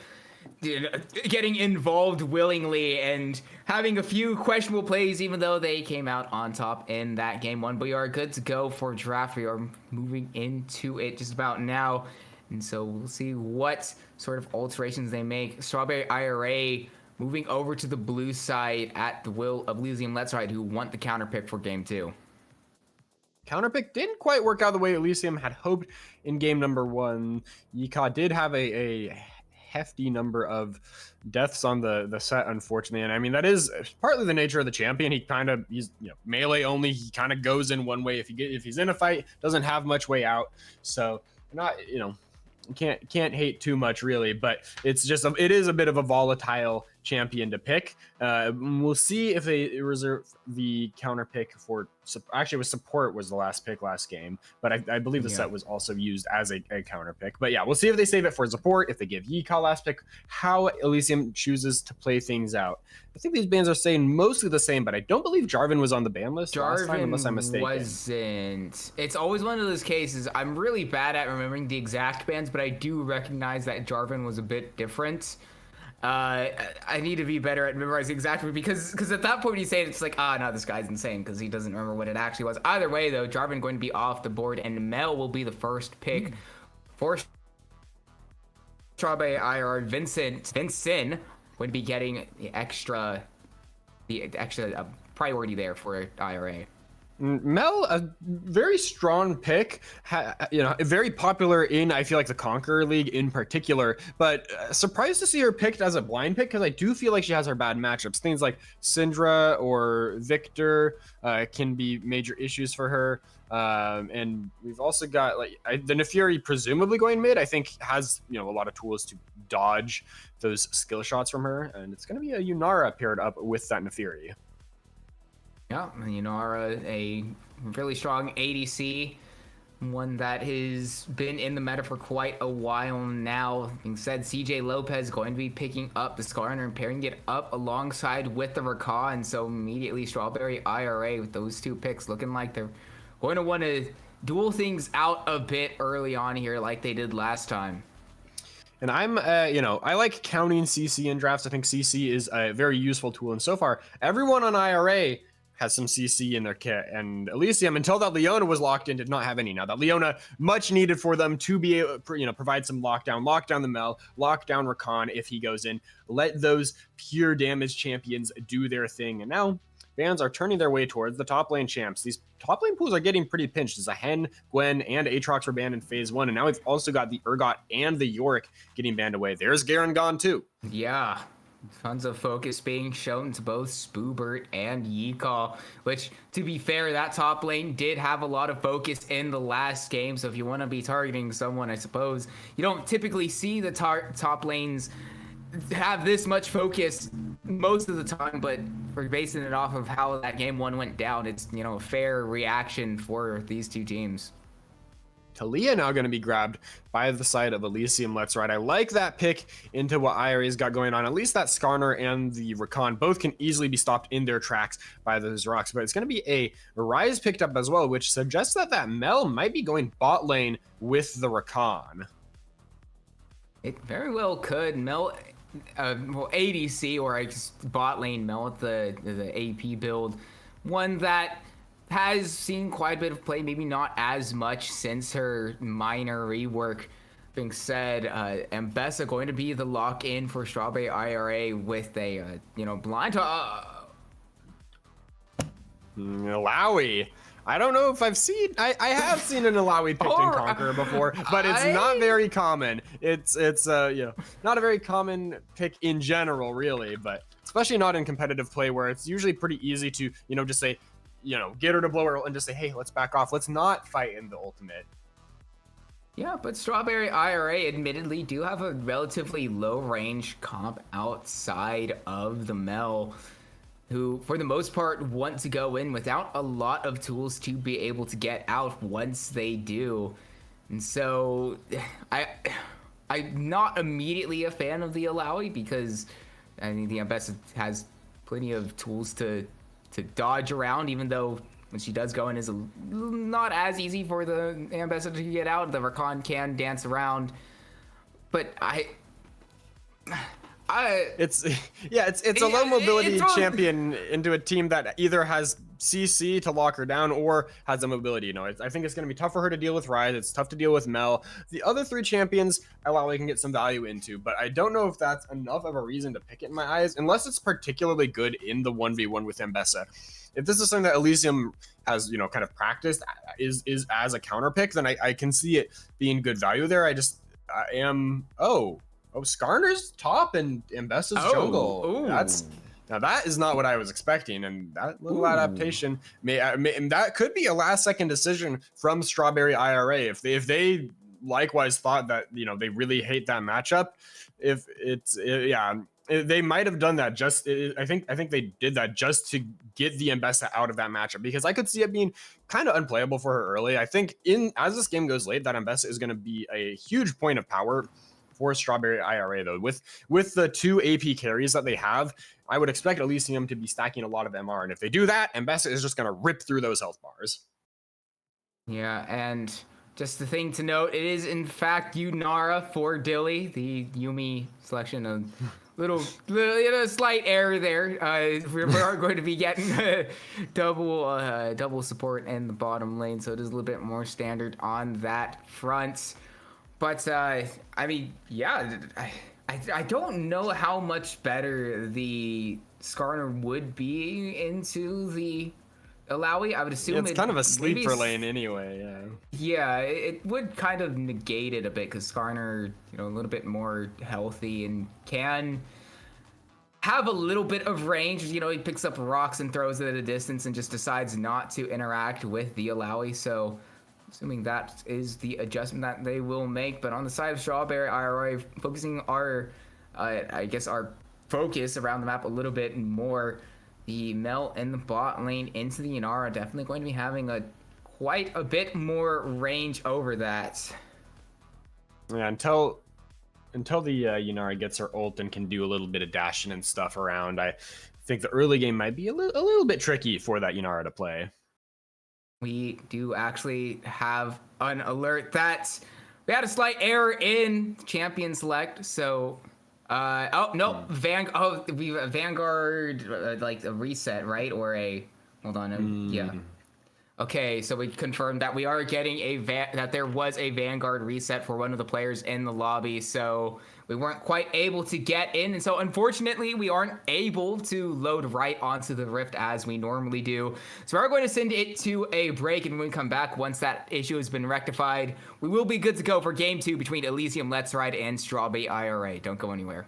getting involved willingly and having a few questionable plays, even though they came out on top in that game 1. But we are good to go for draft. We are moving into it just about now. And so we'll see what sort of alterations they make. Strawberry IRA moving over to the blue side at the will of Elysium Let's Ride, who want the counter pick for game 2. Counterpick didn't quite work out the way Elysium had hoped in game number 1. Yika did have a hefty number of deaths on the set, unfortunately. And I mean, that is partly the nature of the champion. He's melee only. He kind of goes in one way. If he's in a fight, doesn't have much way out. So can't hate too much really, but it is a bit of a volatile champion to pick. We'll see if they reserve the counter pick for actually with support was the last pick last game, but I believe the set was also used as a counter pick. But yeah, we'll see if they save it for support, if they give Yika last pick, how Elysium chooses to play things out. I think these bans are saying mostly the same, but I don't believe Jarvan was on the ban list last time, unless I'm mistaken. Wasn't. It's always one of those cases. I'm really bad at remembering the exact bans, but I do recognize that Jarvan was a bit different. I need to be better at memorizing exactly, because at that point you say it, it's like, no, this guy's insane because he doesn't remember what it actually was. Either way, though, Jarvan going to be off the board, and Mel will be the first pick for Strawberry IR. Vincent going to be getting the extra priority there for IRA. Mel, a very strong pick, very popular in, I feel like, the Conqueror League in particular, but surprised to see her picked as a blind pick, because I do feel like she has her bad matchups. Things like Syndra or Victor can be major issues for her. And we've also got the Nefuri presumably going mid, I think has, a lot of tools to dodge those skill shots from her, and it's going to be a Yunara paired up with that Nefuri. Yeah, Yunara, a really strong ADC, one that has been in the meta for quite a while now. Being said, CJ Lopez going to be picking up the Skarner and pairing it up alongside with the Rakan, and so immediately Strawberry IRA with those two picks looking like they're going to want to duel things out a bit early on here like they did last time. And I'm, I like counting CC in drafts. I think CC is a very useful tool, and so far, everyone on IRA has some CC in their kit, and Elysium, until that Leona was locked in, did not have any. Now that Leona, much needed for them to be able, provide some lock down the Mel, lock down Rakan if he goes in, let those pure damage champions do their thing. And now fans are turning their way towards the top lane champs. These top lane pools are getting pretty pinched. There's a Hen, Gwen, and Aatrox were banned in phase 1, and now we've also got the Urgot and the Yorick getting banned away. There's Garen gone too. Yeah. Tons of focus being shown to both Spoobert and Yika, which, to be fair, that top lane did have a lot of focus in the last game, so if you want to be targeting someone, I suppose, you don't typically see the top lanes have this much focus most of the time, but for basing it off of how that game 1 went down, it's, a fair reaction for these two teams. Talia now going to be grabbed by the side of Elysium Let's Ride. I like that pick into what IRA's got going on. At least that Skarner and the Rakan both can easily be stopped in their tracks by those rocks. But it's going to be a Ryze picked up as well, which suggests that Mel might be going bot lane with the Rakan. It very well could. Mel, ADC, or I guess bot lane Mel with the AP build. One that has seen quite a bit of play, maybe not as much since her minor rework. Being said, Mbessa going to be the lock-in for Strawberry IRA with a, blind... Lowy. I don't know if I've seen. I have seen an Alawi picked in Conqueror before, but it's not very common. It's not a very common pick in general, really, but especially not in competitive play where it's usually pretty easy to just say, get her to blow her ult and just say, hey, let's back off. Let's not fight in the ultimate. Yeah, but Strawberry IRA admittedly do have a relatively low range comp outside of the Mel, who for the most part want to go in without a lot of tools to be able to get out once they do. And so I'm not immediately a fan of the Alawi because I think the Ambessa has plenty of tools to dodge around, even though when she does go in is not as easy for the Ambessa to get out. The Rakan can dance around, but it's a low mobility champion into a team that either has CC to lock her down or has a mobility. I think it's going to be tough for her to deal with Ryze. It's tough to deal with Mel. The other three champions, Alawi can get some value into, but I don't know if that's enough of a reason to pick it in my eyes, unless it's particularly good in the 1v1 with Ambessa. If this is something that Elysium has, kind of practiced is as a counter pick, then I can see it being good value there. Skarner's top and Ambessa's jungle. Ooh. Now that is not what I was expecting, and that little adaptation and that could be a last-second decision from Strawberry IRA if they likewise thought that they really hate that matchup. They might have done that I think they did that just to get the Ambessa out of that matchup, because I could see it being kind of unplayable for her early. I think as this game goes late, that Ambessa is going to be a huge point of power for Strawberry IRA, though. With the 2 AP carries that they have, I would expect Elysium to be stacking a lot of MR, and if they do that, Ambessa is just going to rip through those health bars. Yeah, and just the thing to note, it is in fact Yunara for Dilly, the Yuumi selection. A little slight error there. We are going to be getting double support in the bottom lane, so it is a little bit more standard on that front. But I don't know how much better the Skarner would be into the Alawi. I would assume it's kind of a sleeper lane anyway. Yeah, it would kind of negate it a bit because Skarner, a little bit more healthy and can have a little bit of range. He picks up rocks and throws it at a distance and just decides not to interact with the Alawi. So assuming that is the adjustment that they will make. But on the side of Strawberry IRA, focusing our focus around the map a little bit more, the Mel in the bot lane into the Yunara definitely going to be having quite a bit more range over that. Yeah, until the Yunara gets her ult and can do a little bit of dashing and stuff around, I think the early game might be a little bit tricky for that Yunara to play. We do actually have an alert that we had a slight error in champion select. So, Vanguard, like a reset, right? Or yeah. Okay, so we confirmed that we are getting that there was a Vanguard reset for one of the players in the lobby. So we weren't quite able to get in, and so unfortunately we aren't able to load right onto the Rift as we normally do. So we're going to send it to a break, and when we come back, once that issue has been rectified, we will be good to go for Game 2 between Elysium Let's Ride and Strawberry IRA. Don't go anywhere.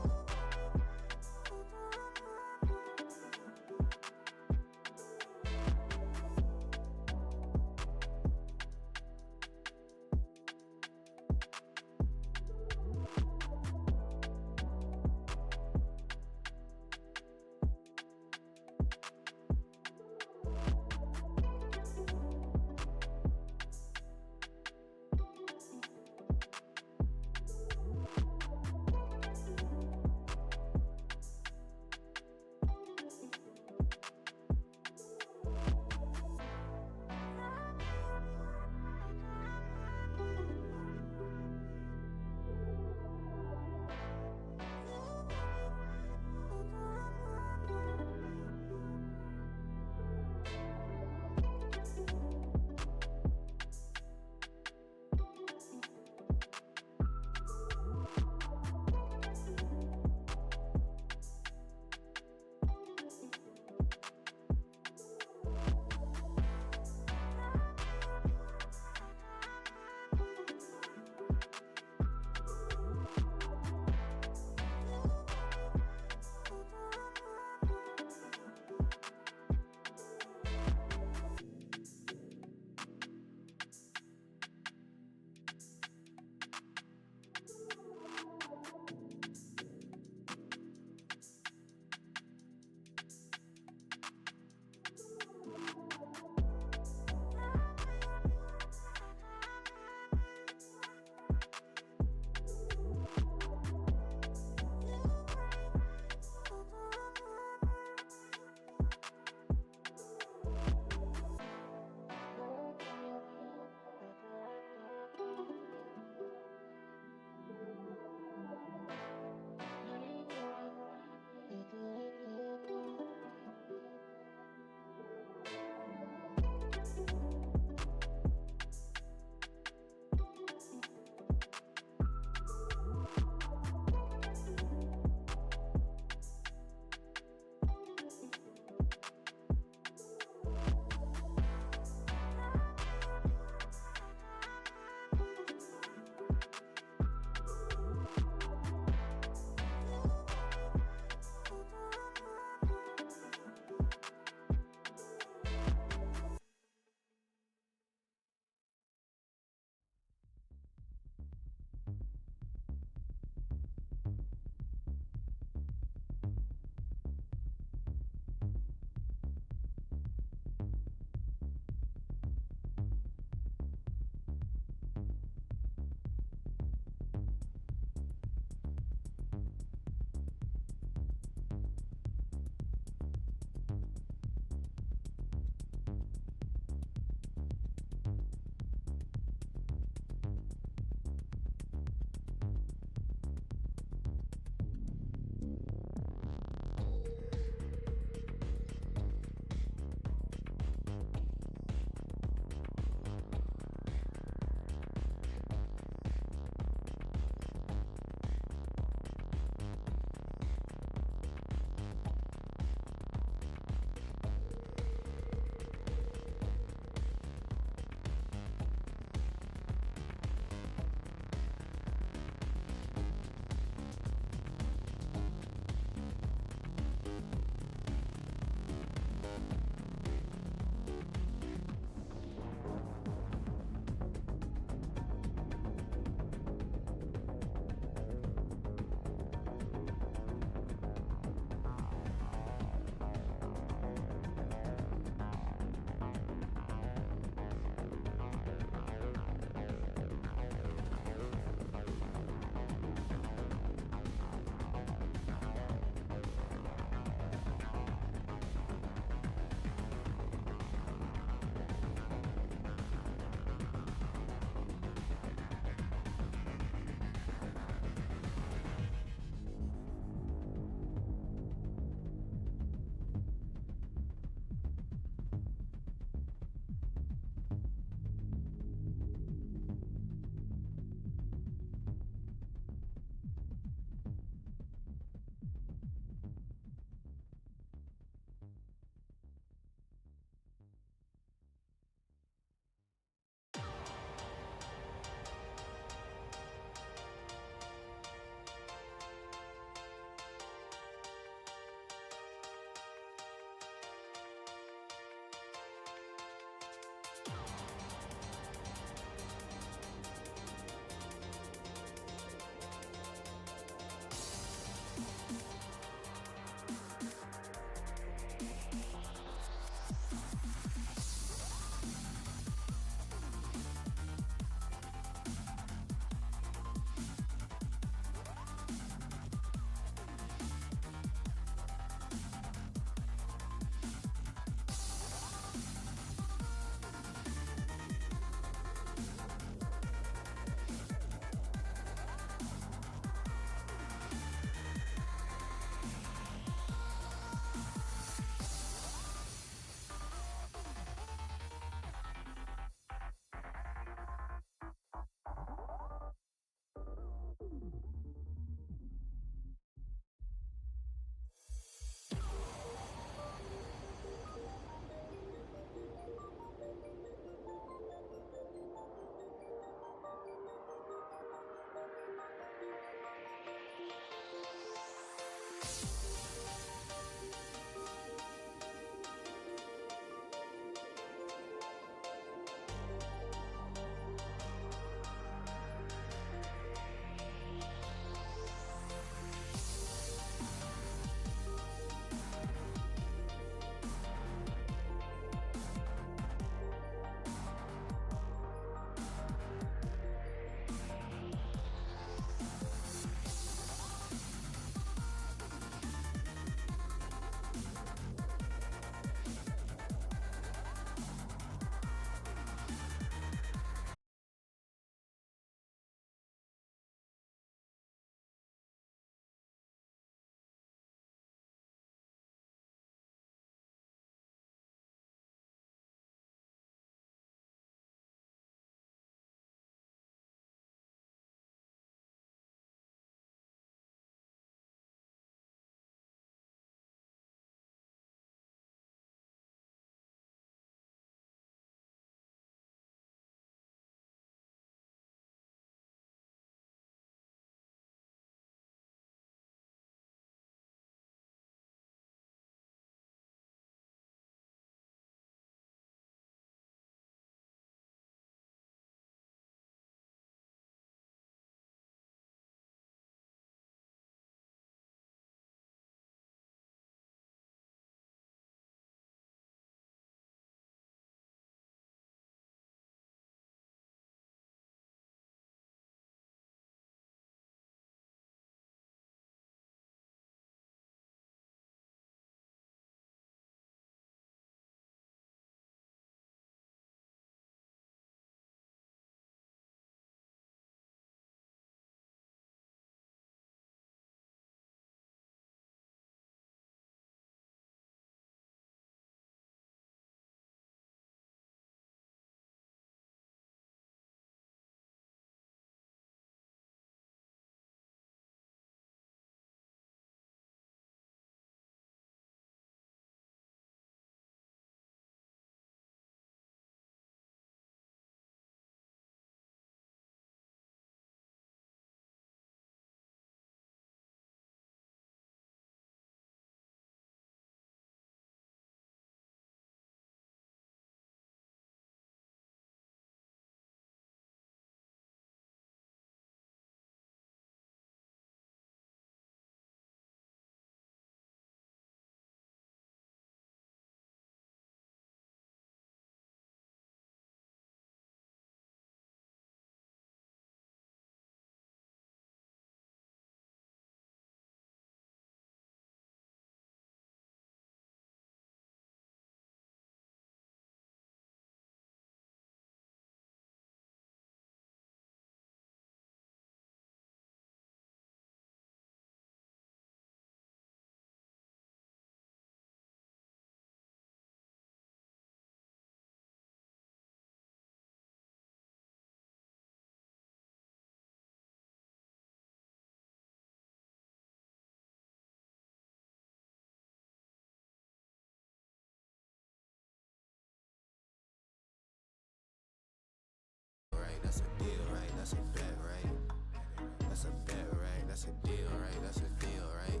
That's a deal, right? That's a deal, right?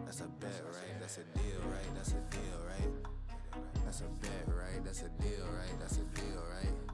That's a bet, right? That's a deal, right? That's a deal, right? That's a bet, right? That's a deal, right? That's a deal, right?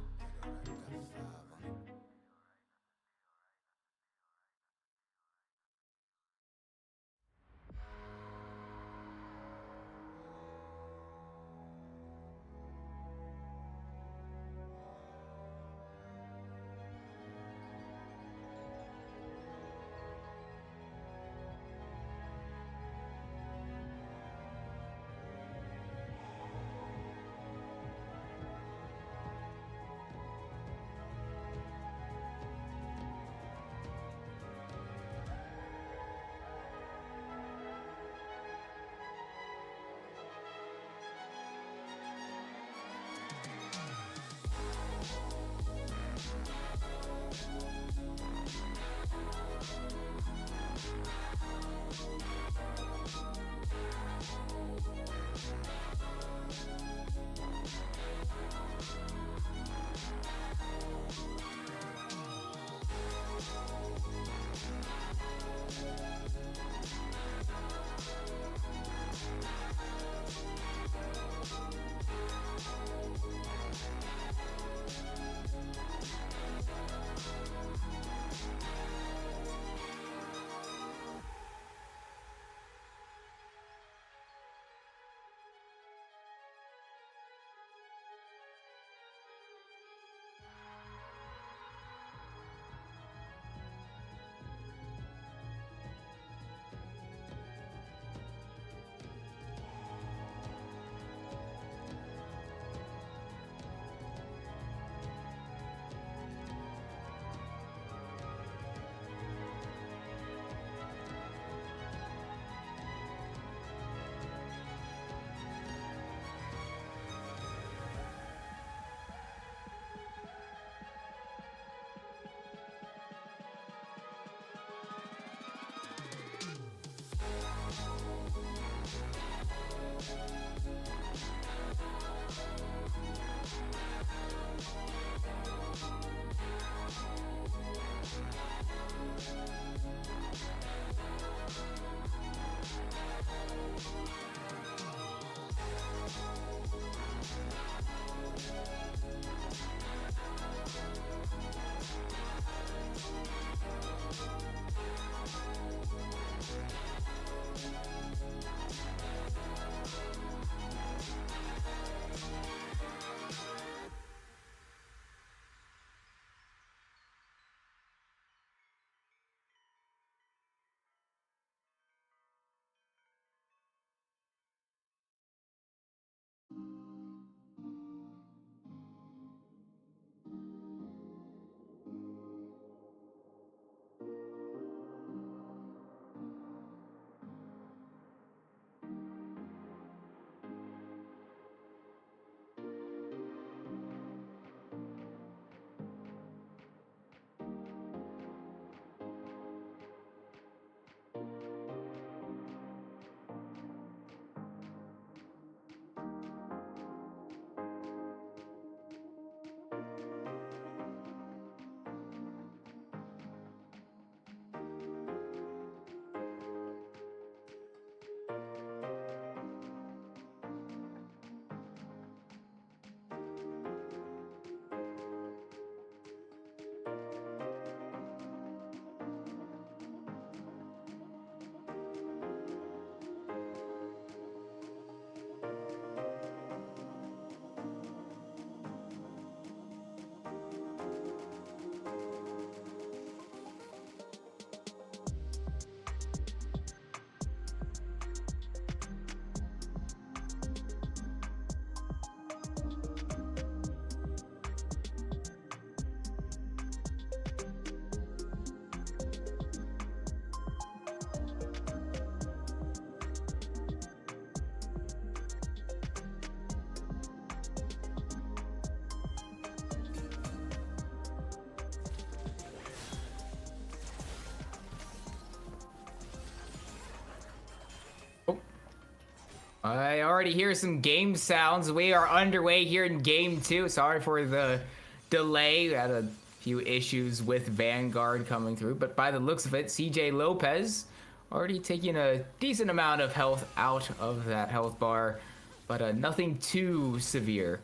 I already hear some game sounds. We are underway here in game two. Sorry for the delay. We had a few issues with Vanguard coming through, but by the looks of it, CJ Lopez already taking a decent amount of health out of that health bar, but nothing too severe.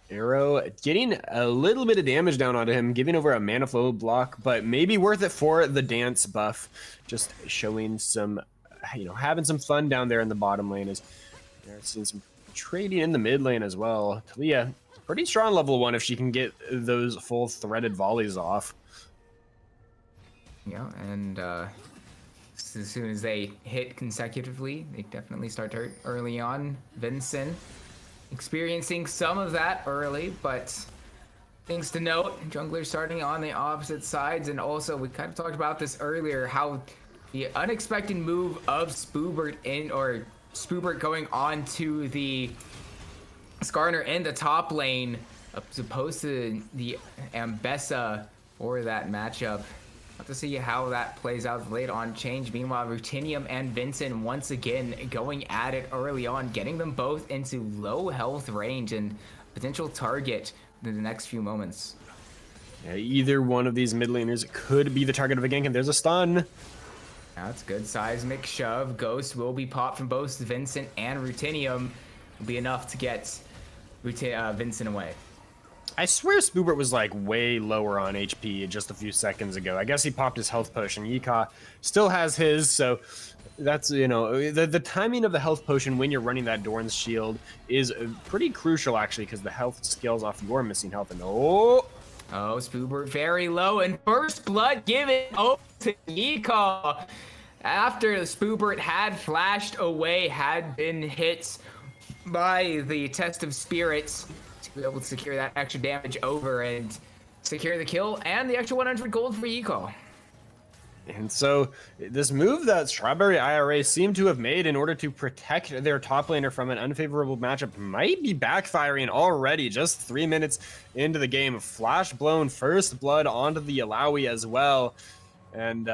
Arrow getting a little bit of damage down onto him, giving over a mana flow block, but maybe worth it for the dance buff. Just showing some, having some fun down there in the bottom lane. As they're seeing some trading in the mid lane as well. Talia, pretty strong level 1 if she can get those full threaded volleys off. Yeah, and as soon as they hit consecutively, they definitely start to hurt early on. Vincent experiencing some of that early, but things to note, junglers starting on the opposite sides, and also we kind of talked about this earlier, how the unexpected move of Spoobert going on to the Skarner in the top lane, as opposed to the Ambessa for that matchup. Have to see how that plays out late on change. Meanwhile, Rutinium and Vincent once again going at it early on, getting them both into low health range and potential target in the next few moments. Yeah, either one of these mid laners could be the target of a gank, and there's a stun. That's good seismic shove. Ghost will be popped from both Vincent and Rutinium. Will be enough to get Vincent away. I swear Spoobert was like way lower on HP just a few seconds ago. I guess he popped his health potion. Yika still has his, so that's, the timing of the health potion when you're running that Dorn's shield is pretty crucial actually, because the health scales off your missing health. And Spoobert very low, and first blood given over to Yika after Spoobert had flashed away, had been hit by the test of spirits to be able to secure that extra damage over and secure the kill and the extra 100 gold for Yika. And so this move that Strawberry IRA seem to have made in order to protect their top laner from an unfavorable matchup might be backfiring already, just 3 minutes into the game. Flash blown first blood onto the Alawi as well. And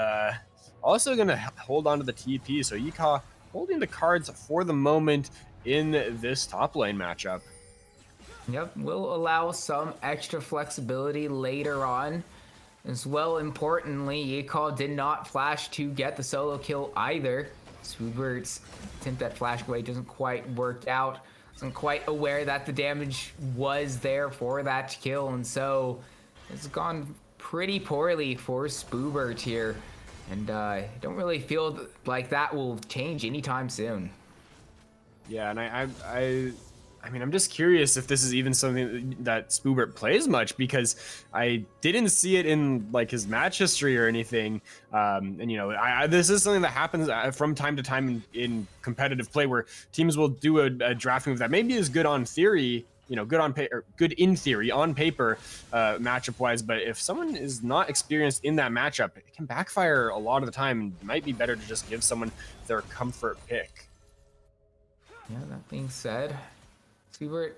also going to hold on to the TP. So Yika holding the cards for the moment in this top lane matchup. Yep, will allow some extra flexibility later on. As well, importantly, Yika did not flash to get the solo kill either. Spoobert's attempt at flash away doesn't quite work out. Wasn't quite aware that the damage was there for that kill, and so it's gone pretty poorly for Spoobert here. And I don't really feel like that will change anytime soon. Yeah, and I mean, I'm just curious if this is even something that Spoobert plays much, because I didn't see it in like his match history or anything. And this is something that happens from time to time in competitive play, where teams will do a draft move that maybe is good on theory, good in theory on paper, matchup wise. But if someone is not experienced in that matchup, it can backfire a lot of the time, and it might be better to just give someone their comfort pick. Yeah, that being said, Spoobert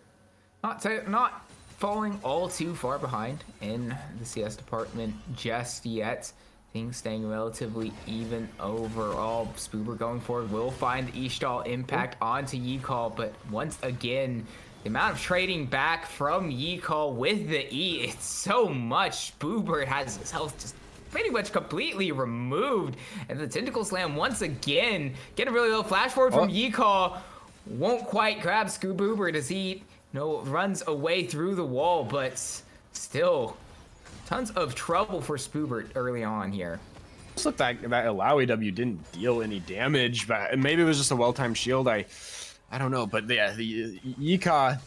not falling all too far behind in the CS department just yet. Things staying relatively even overall. Spoobert going forward will find the Ishtal impact onto Yikal, but once again, the amount of trading back from Yikal with the E, it's so much. Spoobert has his health just pretty much completely removed, and the Tentacle Slam once again getting a really low flash forward from Yikal. Won't quite grab Spoobert as he runs away through the wall, but still tons of trouble for Spoobert early on here. Just looked like that Alawi W didn't deal any damage, but maybe it was just a well-timed shield. I don't know, but yeah, the Yika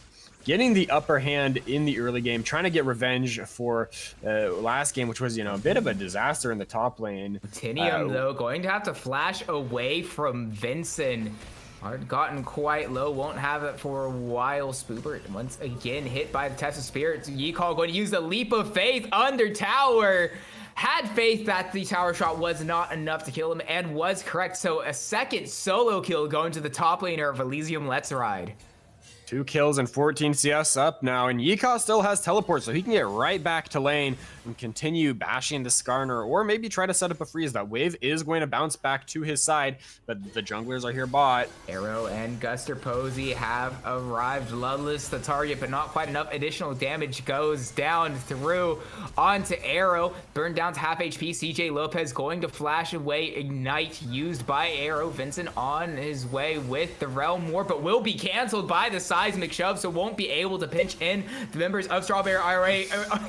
getting the upper hand in the early game, trying to get revenge for last game, which was a bit of a disaster in the top lane. Tinium though going to have to flash away from Vincent. Hard gotten quite low, won't have it for a while. Spoobert once again hit by the test of spirits. Yikal going to use the leap of faith under tower. Had faith that the tower shot was not enough to kill him, and was correct. So a second solo kill going to the top laner of Elysium Let's Ride. 2 kills and 14 CS up now, and Yika still has teleport, so he can get right back to lane and continue bashing the Skarner, or maybe try to set up a freeze. That wave is going to bounce back to his side, but the junglers are here bot. Arrow and Guster Posey have arrived. Ludless the target, but not quite enough. Additional damage goes down through onto Arrow. Burned down to half HP. CJ Lopez going to flash away. Ignite used by Arrow. Vincent on his way with the Realm Warp, but will be canceled by the seismic shove, so won't be able to pinch in the members of Strawberry IRA.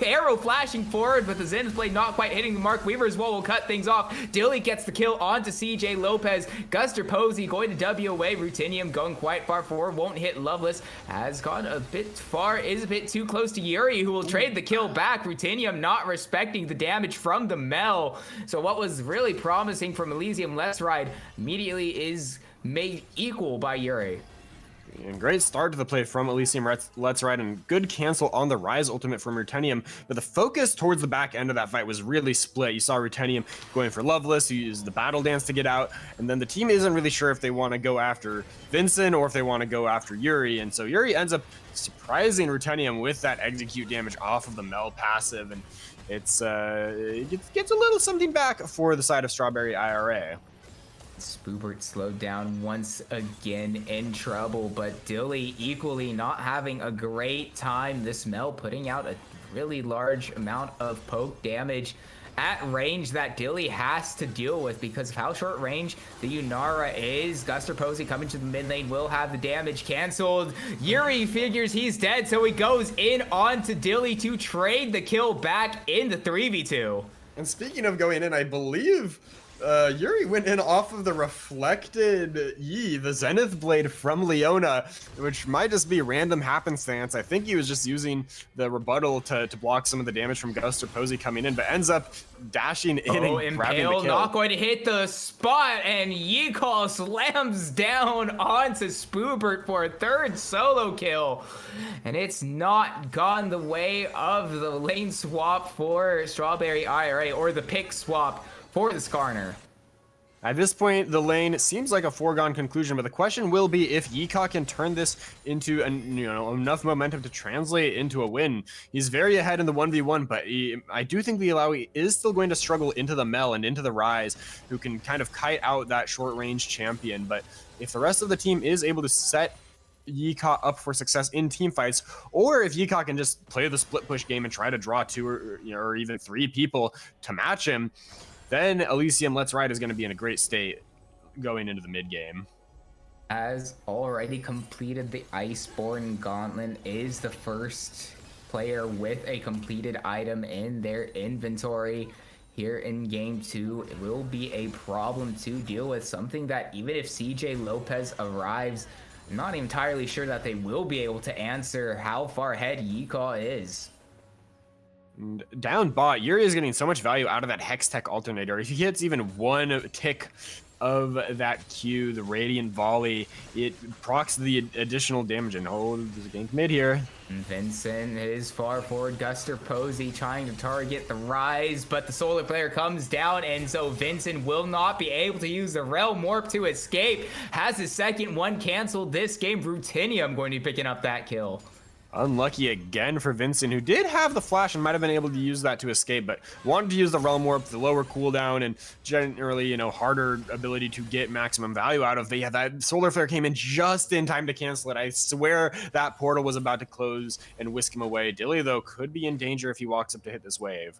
Arrow flashing forward, but the Zenith Blade not quite hitting the mark. Weaver as well will cut things off. Dilly gets the kill onto CJ Lopez. Guster Posey going to W away. Rutinium going quite far forward, won't hit Loveless. Has gone a bit far, is a bit too close to Yuri, who will trade the kill back. Rutinium not respecting the damage from the Mel. So what was really promising from Elysium Let's Ride immediately is made equal by Yuri. And great start to the play from Elysium Let's Ride, and good cancel on the Rise ultimate from Rutenium, but the focus towards the back end of that fight was really split. You saw Rutenium going for Loveless, who used the battle dance to get out, and then the team isn't really sure if they want to go after Vincent or if they want to go after Yuri, and so Yuri ends up surprising Rutenium with that execute damage off of the Mel passive, and it gets a little something back for the side of Strawberry IRA. Spoobert slowed down once again, in trouble, but Dilly equally not having a great time. This Mel putting out a really large amount of poke damage at range that Dilly has to deal with because of how short range the Yunara is. Guster Posey coming to the mid lane will have the damage canceled. Yuri figures he's dead, so he goes in onto Dilly to trade the kill back in the 3v2. And speaking of going in, I believe Yuri went in off of the reflected Yi, the Zenith Blade from Leona, which might just be random happenstance. I think he was just using the rebuttal to block some of the damage from Guster Posey coming in, but ends up dashing in and grabbing the kill. Not going to hit the spot, and Yikal slams down onto Spoobert for a third solo kill. And it's not gone the way of the lane swap for Strawberry IRA, or the pick swap for the Skarner. At this point, the lane seems like a foregone conclusion, but the question will be if Yika can turn this into enough momentum to translate into a win. He's very ahead in the 1v1, but I do think the Alawi is still going to struggle into the Mel and into the Rise, who can kind of kite out that short-range champion. But if the rest of the team is able to set Yika up for success in team fights, or if Yika can just play the split push game and try to draw 2 or even 3 people to match him, then Elysium Let's Ride is going to be in a great state going into the mid game. Has already completed the Iceborne Gauntlet, is the first player with a completed item in their inventory here in game 2. It will be a problem to deal with, something that even if CJ Lopez arrives, I'm not entirely sure that they will be able to answer how far ahead Yika is. Down bot, Yuri is getting so much value out of that Hex Tech alternator. If he hits even 1 tick of that Q, the Radiant Volley, it procs the additional damage. And there's a gank mid here. Vincent is far forward. Guster Posey trying to target the Rise, but the Solar player comes down, and so Vincent will not be able to use the Realm Warp to escape. Has his second one canceled this game. Rutinium going to be picking up that kill. Unlucky again for Vincent, who did have the flash and might have been able to use that to escape, but wanted to use the Realm Warp, the lower cooldown, and generally, harder ability to get maximum value out of. But yeah, that Solar Flare came in just in time to cancel it. I swear that portal was about to close and whisk him away. Dilly, though, could be in danger if he walks up to hit this wave.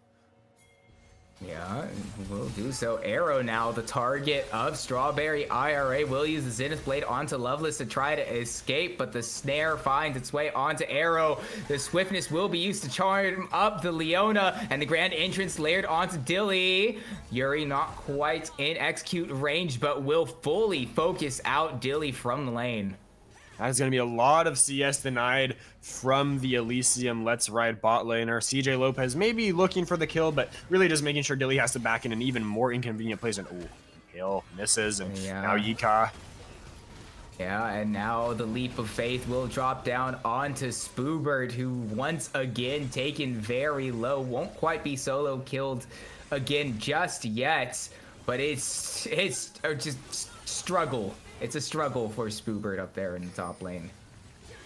Yeah, will do so. Arrow now, the target of Strawberry IRA, will use the Zenith Blade onto Loveless to try to escape, but the snare finds its way onto Arrow. The swiftness will be used to charm up the Leona, and the grand entrance layered onto Dilly. Yuri not quite in execute range, but will fully focus out Dilly from the lane. That is going to be a lot of CS denied from the Elysium Let's Ride bot laner. CJ Lopez maybe looking for the kill, but really just making sure Dilly has to back in an even more inconvenient place. And Hill misses, and now Yika. Yeah, and now the leap of faith will drop down onto Spoobert, who once again taken very low. Won't quite be solo killed again just yet, but it's just struggle. It's a struggle for Spoobert up there in the top lane.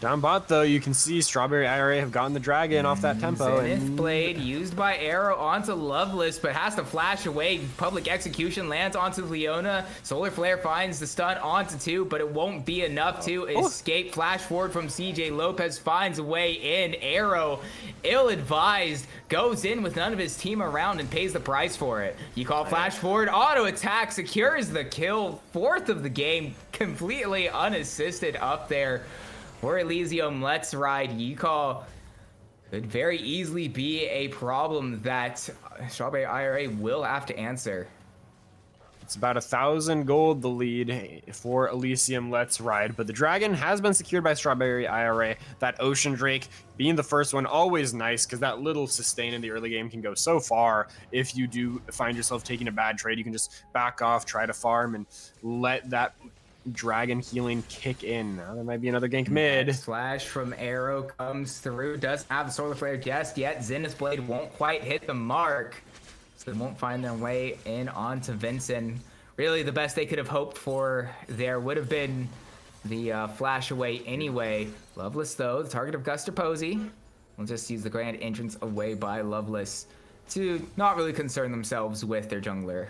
Down bot, though, you can see Strawberry IRA have gotten the dragon off that tempo. Zenith Blade used by Arrow onto Loveless, but has to flash away. Public Execution lands onto Leona. Solar Flare finds the stun onto 2, but it won't be enough to escape. Flash forward from CJ Lopez finds a way in. Arrow, ill-advised, goes in with none of his team around and pays the price for it. You call flash forward, auto attack, secures the kill. 4th of the game, completely unassisted up there. For Elysium, Let's Ride. Yikal could very easily be a problem that Strawberry IRA will have to answer. It's about 1,000 gold the lead for Elysium Let's Ride, but the dragon has been secured by Strawberry IRA. That Ocean Drake being the first one, always nice, because that little sustain in the early game can go so far. If you do find yourself taking a bad trade, you can just back off, try to farm, and let that dragon healing kick in. Now there might be another gank mid. Flash from Arrow comes through. Doesn't have the Solar Flare just yet. Zenith Blade won't quite hit the mark, so they won't find their way in onto Vincent. Really, the best they could have hoped for there would have been the flash away anyway. Loveless, though, the target of Guster Posey, will just use the grand entrance away by Loveless to not really concern themselves with their jungler.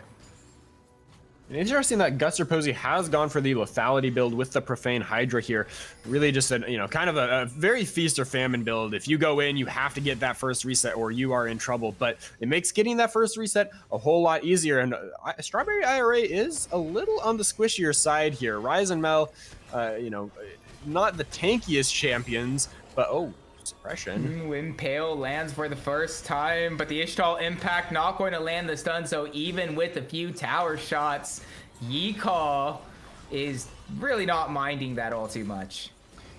And interesting that Guster Posey has gone for the lethality build with the Profane Hydra here. Really just a, kind of a very feast or famine build. If you go in, you have to get that first reset or you are in trouble. But it makes getting that first reset a whole lot easier. And Strawberry IRA is a little on the squishier side here. Rise and Mel, not the tankiest champions, but suppression. Impale lands for the first time, but the Ishtal Impact not going to land the stun, so even with a few tower shots, Yikal is really not minding that all too much.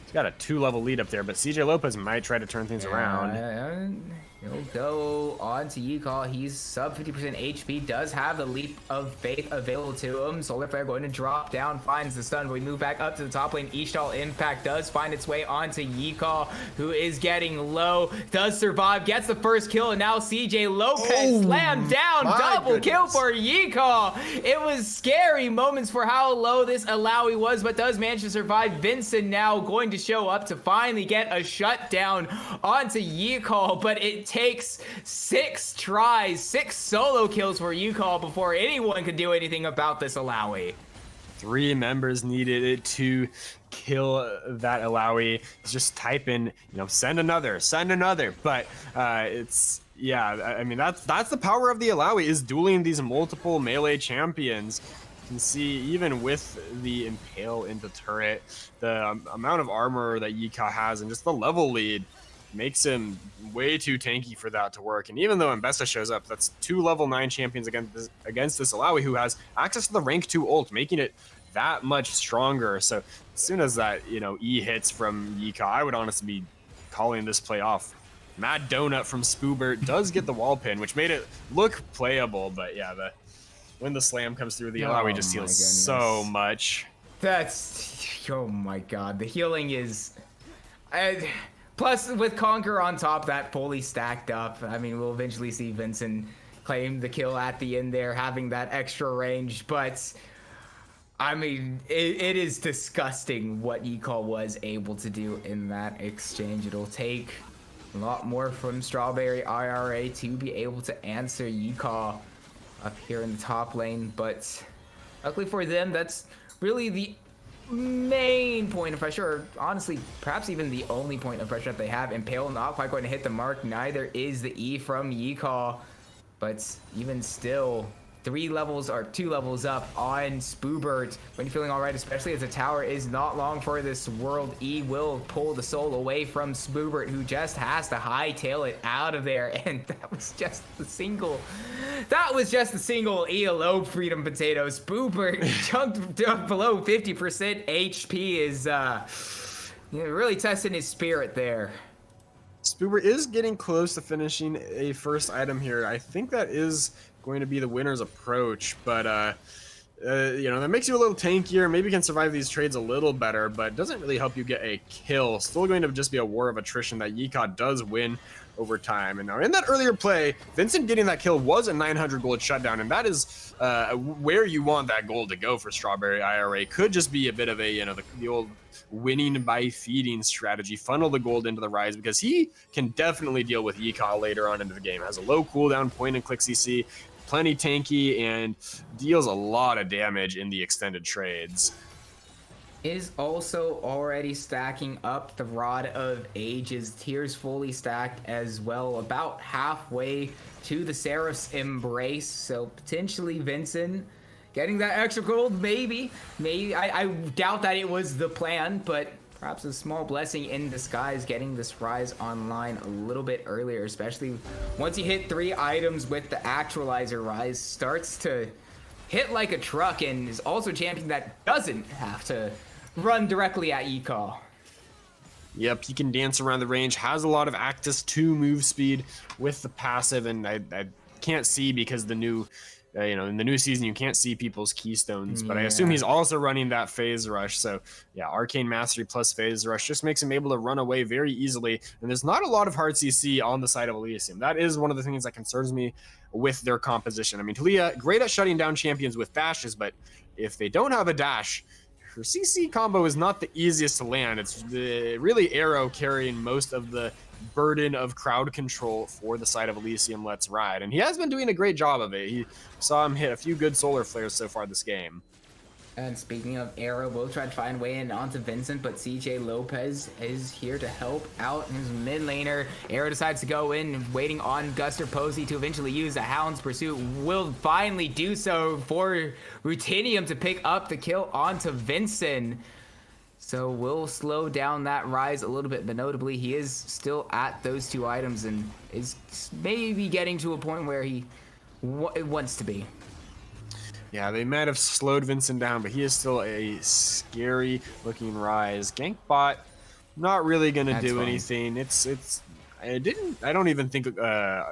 He's got a 2-level lead up there, but CJ Lopez might try to turn things around. He'll go on to Yikal. He's sub 50% HP, does have the Leap of Faith available to him. Solar Flare going to drop down, finds the stun. We move back up to the top lane. Ishtal Impact does find its way onto Yikal, who is getting low, does survive, gets the first kill, and now CJ Lopez slammed down. Double kill for Yikal. It was scary moments for how low this Alawi was, but does manage to survive. Vincent now going to show up to finally get a shutdown onto Yikal, but it takes 6 tries, 6 solo kills for Yikal before anyone could do anything about this Alawi. 3 members needed to kill that Alawi. Just type in, send another. But that's the power of the Alawi, is dueling these multiple melee champions. You can see even with the Impale into turret, the amount of armor that Yikal has and just the level lead makes him way too tanky for that to work. And even though Mbessa shows up, that's 2 level 9 champions against this Alawi, who has access to the rank 2 ult, making it that much stronger. So as soon as that E hits from Yikal, I would honestly be calling this play off. Mad Donut from Spoobert does get the wall pin, which made it look playable, but yeah, when the slam comes through, the Alawi just heals so much. Oh my god, the healing is... Plus, with Conqueror on top, that fully stacked up. I mean, we'll eventually see Vincent claim the kill at the end there, having that extra range. But, I mean, it is disgusting what Yikal was able to do in that exchange. It'll take a lot more from Strawberry IRA to be able to answer Yikal up here in the top lane. But, luckily for them, that's really the main point of pressure, or honestly perhaps even the only point of pressure that they have. Impale not quite going to hit the mark, neither is the E from Yikal, but even still 3 levels or 2 levels up on Spoobert. When you're feeling alright, especially as the tower is not long for this world, E will pull the soul away from Spoobert, who just has to hightail it out of there. And that was just the single ELO Freedom Potato. Spoobert chunked down below 50% HP is really testing his spirit there. Spoobert is getting close to finishing a first item here. I think that is going to be the winner's approach, but that makes you a little tankier, maybe can survive these trades a little better, but doesn't really help you get a kill. Still going to just be a war of attrition that Yika does win over time. And now in that earlier play, Vincent getting that kill was a 900 gold shutdown, and that is where you want that gold to go for Strawberry IRA. Could just be a bit of a, the old winning by feeding strategy, funnel the gold into the Rise, because he can definitely deal with Yika later on into the game. Has a low cooldown, point and click CC, plenty tanky, and deals a lot of damage in the extended trades. Is also already stacking up the Rod of Ages. Tears fully stacked as well, about halfway to the Seraph's Embrace. So potentially Vincent getting that extra gold, maybe. I doubt that it was the plan, but perhaps a small blessing in disguise getting this Rise online a little bit earlier, especially once you hit 3 items with the Actualizer. Rise starts to hit like a truck and is also a champion that doesn't have to run directly at Yika. Yep, he can dance around the range, has a lot of access to move speed with the passive, and I can't see because the new in the new season, you can't see people's keystones, but I assume he's also running that phase rush. So yeah, Arcane Mastery plus phase rush just makes him able to run away very easily. And there's not a lot of hard CC on the side of Elysium. That is one of the things that concerns me with their composition. I mean, Talia, great at shutting down champions with dashes, but if they don't have a dash, her CC combo is not the easiest to land. It's really Arrow carrying most of the burden of crowd control for the side of Elysium Let's Ride, and he has been doing a great job of it. He saw him hit a few good solar flares so far this game. And speaking of Arrow, we'll try to find way in onto Vincent, but CJ Lopez is here to help out his mid laner. Arrow decides to go in, waiting on Guster Posey to eventually use the Hound's Pursuit. Will finally do so for Ruthenium to pick up the kill onto Vincent. So we'll slow down that Rise a little bit, but notably he is still at those 2 items and is maybe getting to a point where he wants to be. Yeah, they might have slowed Vincent down, but he is still a scary looking Rise. Gank bot, not really gonna do anything. I don't even think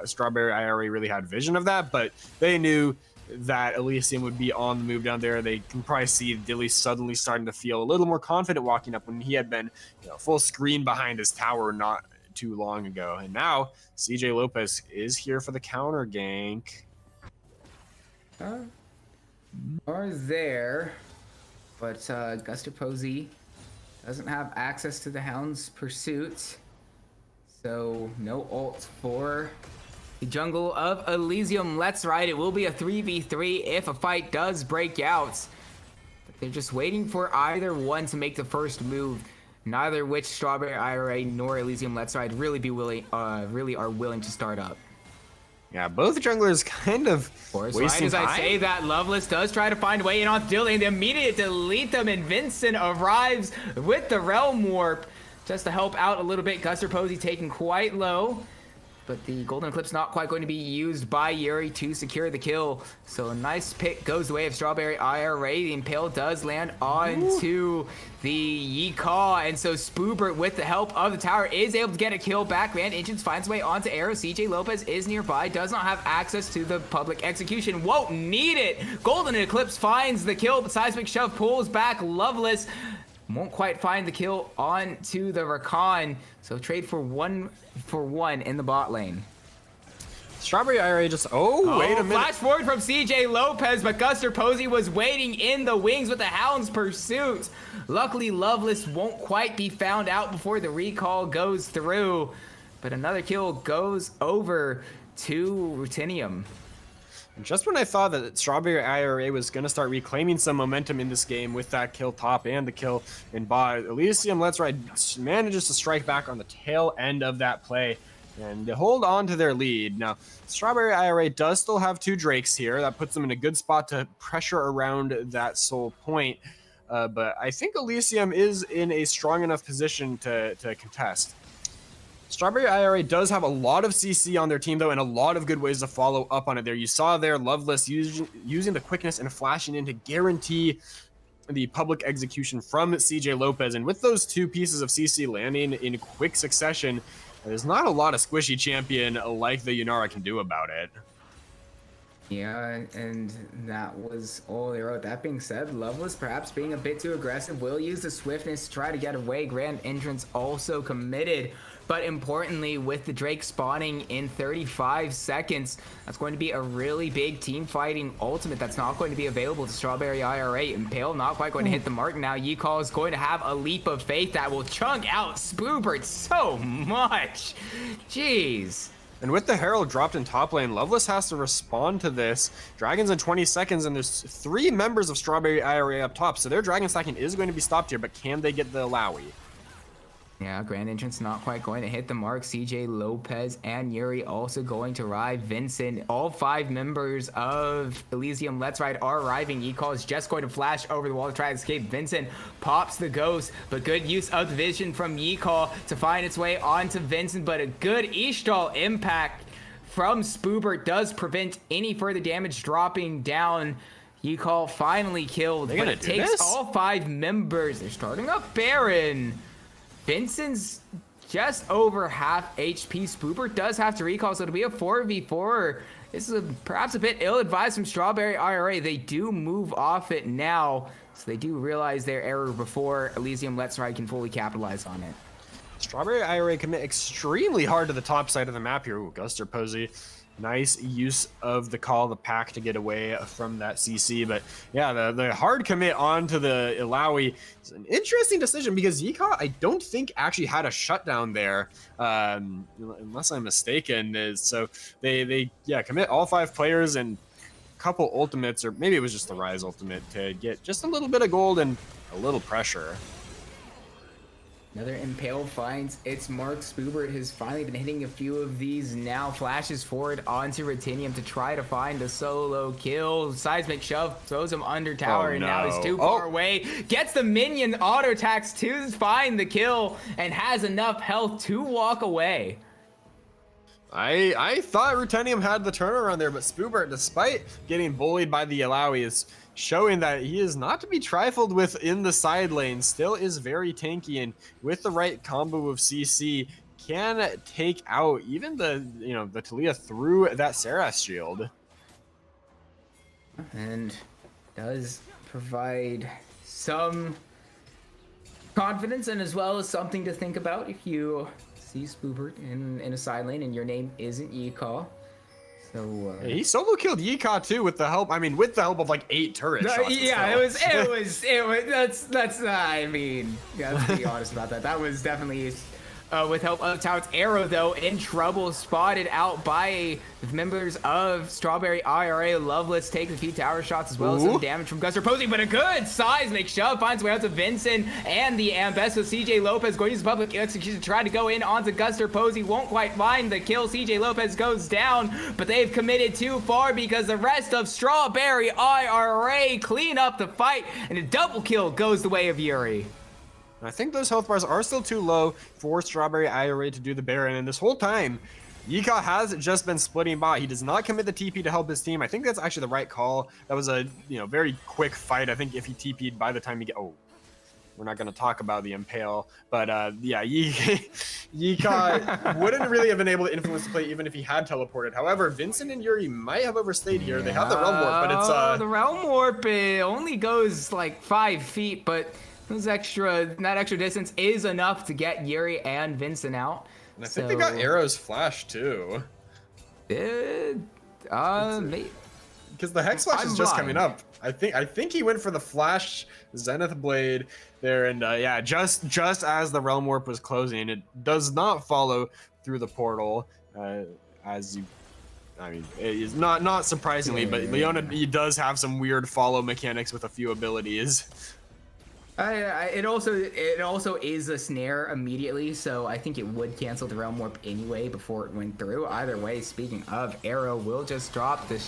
Strawberry IRA really had vision of that, but they knew that Elysium would be on the move down there. They can probably see Dilly suddenly starting to feel a little more confident walking up when he had been full screen behind his tower not too long ago. And now CJ Lopez is here for the counter gank. Are there, but Guster Posey doesn't have access to the Hound's Pursuit, so no ult for the jungle of Elysium Let's Ride. It will be a 3v3 if a fight does break out. But they're just waiting for either one to make the first move. Neither which Strawberry IRA nor Elysium Let's Ride really are willing to start up. Yeah, both junglers kind of wasting time. I say that, Loveless does try to find a way in on Dilly, and the immediate delete them, and Vincent arrives with the Realm Warp just to help out a little bit. Guster Posey taken quite low, but the Golden Eclipse not quite going to be used by Yuri to secure the kill. So a nice pick goes the way of Strawberry IRA. The Impale does land onto the Yika, and so Spoobert, with the help of the tower, is able to get a kill back. Rand Ancients finds way onto Arrow. CJ Lopez is nearby, does not have access to the public execution, won't need it. Golden Eclipse finds the kill, but Seismic Shove pulls back Loveless. Won't quite find the kill onto the Rakan, so trade for one in the bot lane. Strawberry IRA just, wait a minute. Flash forward from CJ Lopez, but Guster Posey was waiting in the wings with the Hound's Pursuit. Luckily, Loveless won't quite be found out before the recall goes through, but another kill goes over to Ruthenium. Just when I thought that Strawberry IRA was going to start reclaiming some momentum in this game with that kill top and the kill in bot, Elysium Let's Ride manages to strike back on the tail end of that play and they hold on to their lead. Now, Strawberry IRA does still have 2 Drakes here. That puts them in a good spot to pressure around that soul point, but I think Elysium is in a strong enough position to contest. Strawberry IRA does have a lot of CC on their team, though, and a lot of good ways to follow up on it there. You saw there Loveless using the quickness and flashing in to guarantee the public execution from CJ Lopez. And with those 2 pieces of CC landing in quick succession, there's not a lot of squishy champion like the Yunara can do about it. Yeah, and that was all they wrote. That being said, Loveless, perhaps being a bit too aggressive, will use the swiftness to try to get away. Grand Entrance also committed. But importantly, with the Drake spawning in 35 seconds, that's going to be a really big team fighting ultimate that's not going to be available to Strawberry IRA. Impale not quite going to hit the mark now. Yicall is going to have a leap of faith that will chunk out Spoobert so much. Jeez. And with the Herald dropped in top lane, Loveless has to respond to this. Dragon's in 20 seconds, and there's 3 members of Strawberry IRA up top, so their Dragon stacking is going to be stopped here, but can they get the Alawi? Yeah, Grand Entrance not quite going to hit the mark. CJ Lopez and Yuri also going to arrive. Vincent, all 5 members of Elysium Let's Ride are arriving. Yicall is just going to flash over the wall to try to escape. Vincent pops the ghost, but good use of the vision from Yicall to find its way onto Vincent, but a good Ishtal impact from Spoobert does prevent any further damage dropping down. Yicall finally killed, but it takes all 5 members. They're starting up Baron. Vincent's just over half HP. Spoobert does have to recall, so it'll be a 4v4. This is perhaps a bit ill-advised from Strawberry IRA. They do move off it now, so they do realize their error before Elysium Let's Ride can fully capitalize on it. Strawberry IRA commit extremely hard to the top side of the map here. Ooh, Guster Posey. Nice use of the call of the pack to get away from that CC. But yeah, the hard commit onto the Ilawi is an interesting decision because Yicall, I don't think actually had a shutdown there, unless I'm mistaken. So they commit all 5 players and a couple ultimates, or maybe it was just the Rise ultimate to get just a little bit of gold and a little pressure. Another Impale finds its mark. Spoobert has finally been hitting a few of these now. Flashes forward onto Rutinium to try to find a solo kill. Seismic shove throws him under tower, and now he's too far away. Gets the minion auto attacks to find the kill and has enough health to walk away. I thought Rutenium had the turnaround there, but Spoobert, despite getting bullied by the Alawi, is showing that he is not to be trifled with in the side lane. Still is very tanky, and with the right combo of CC, can take out even the Talia through that Saras shield. And does provide some confidence and as well as something to think about if you see Spoobert in a side lane and your name isn't Yicall. So he solo killed Yicall too with the help. I mean, with the help of like 8 turret shots. Yeah, it was. That's. I mean, yeah, let's be honest about that. That was definitely with help of Town's arrow, though, in trouble, spotted out by members of Strawberry IRA. Loveless takes a few tower shots as well as some damage from Guster Posey, but a good seismic shove finds way out to Vincent and the Ambess. So CJ Lopez going to use public execution to try to go in onto Guster Posey. Won't quite find the kill. CJ Lopez goes down, but they've committed too far because the rest of Strawberry IRA clean up the fight, and a double kill goes the way of Yuri. I think those health bars are still too low for Strawberry IRA to do the Baron, and this whole time, Yicall has just been splitting bot. He does not commit the TP to help his team. I think that's actually the right call. That was a very quick fight. I think if he TP'd by the time he we're not going to talk about the Impale, but yeah, Yicall wouldn't really have been able to influence the play even if he had teleported. However, Vincent and Yuri might have overstayed here. They have the Realm Warp, but it's the Realm Warp only goes like 5 feet, but that extra distance is enough to get Yuri and Vincent out. And I think they got arrows flash too. Maybe. Because the Hex Flash is just coming up. I think he went for the Flash Zenith Blade there, and yeah, just as the Realm Warp was closing, it does not follow through the portal, it is not surprisingly, but Leona, he does have some weird follow mechanics with a few abilities. It also is a snare immediately, so I think it would cancel the Realm Warp anyway before it went through. Either way, speaking of, Arrow will just drop the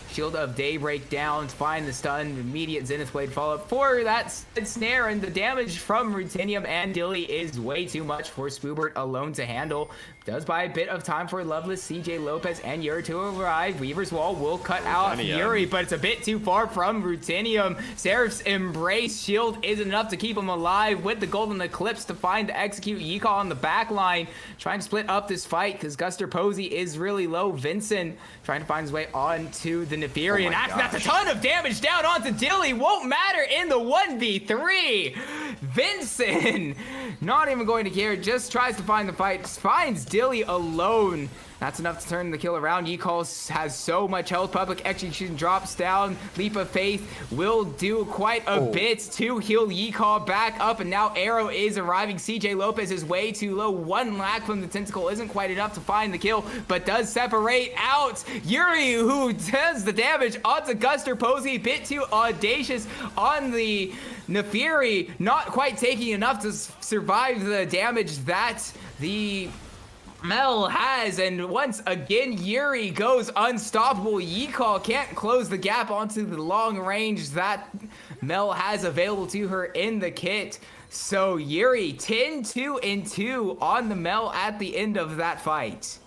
Shield of Daybreak down to find the stun, immediate Zenith Blade follow-up for that snare, and the damage from Rutinium and Dilly is way too much for Spoobert alone to handle. Does buy a bit of time for Loveless, CJ Lopez, and Yuri to arrive. Weaver's Wall will cut out Yuri, but it's a bit too far from Rutinium. Seraph's Embrace shield isn't enough to keep him alive with the Golden Eclipse to find to execute Yicall on the back line. Trying to split up this fight because Guster Posey is really low. Vincent trying to find his way on to the Nefiri, and my that's a gosh. ton of damage down onto Dilly. Won't matter in the 1v3. Vincent, not even going to care, just tries to find the fight, finds Dilly alone. That's enough to turn the kill around. Yicall has so much health. Public Execution drops down. Leap of Faith will do quite a bit to heal Yicall back up. And now Arrow is arriving. CJ Lopez is way too low. One lack from the Tentacle isn't quite enough to find the kill, but does separate out Yuri, who does the damage onto Guster Posey. Bit too audacious on the Nefiri. Not quite taking enough to survive the damage that the Mel has, and once again Yuri goes unstoppable. Yicall can't close the gap onto the long range that Mel has available to her in the kit. So Yuri 10-2-2 on the Mel at the end of that fight.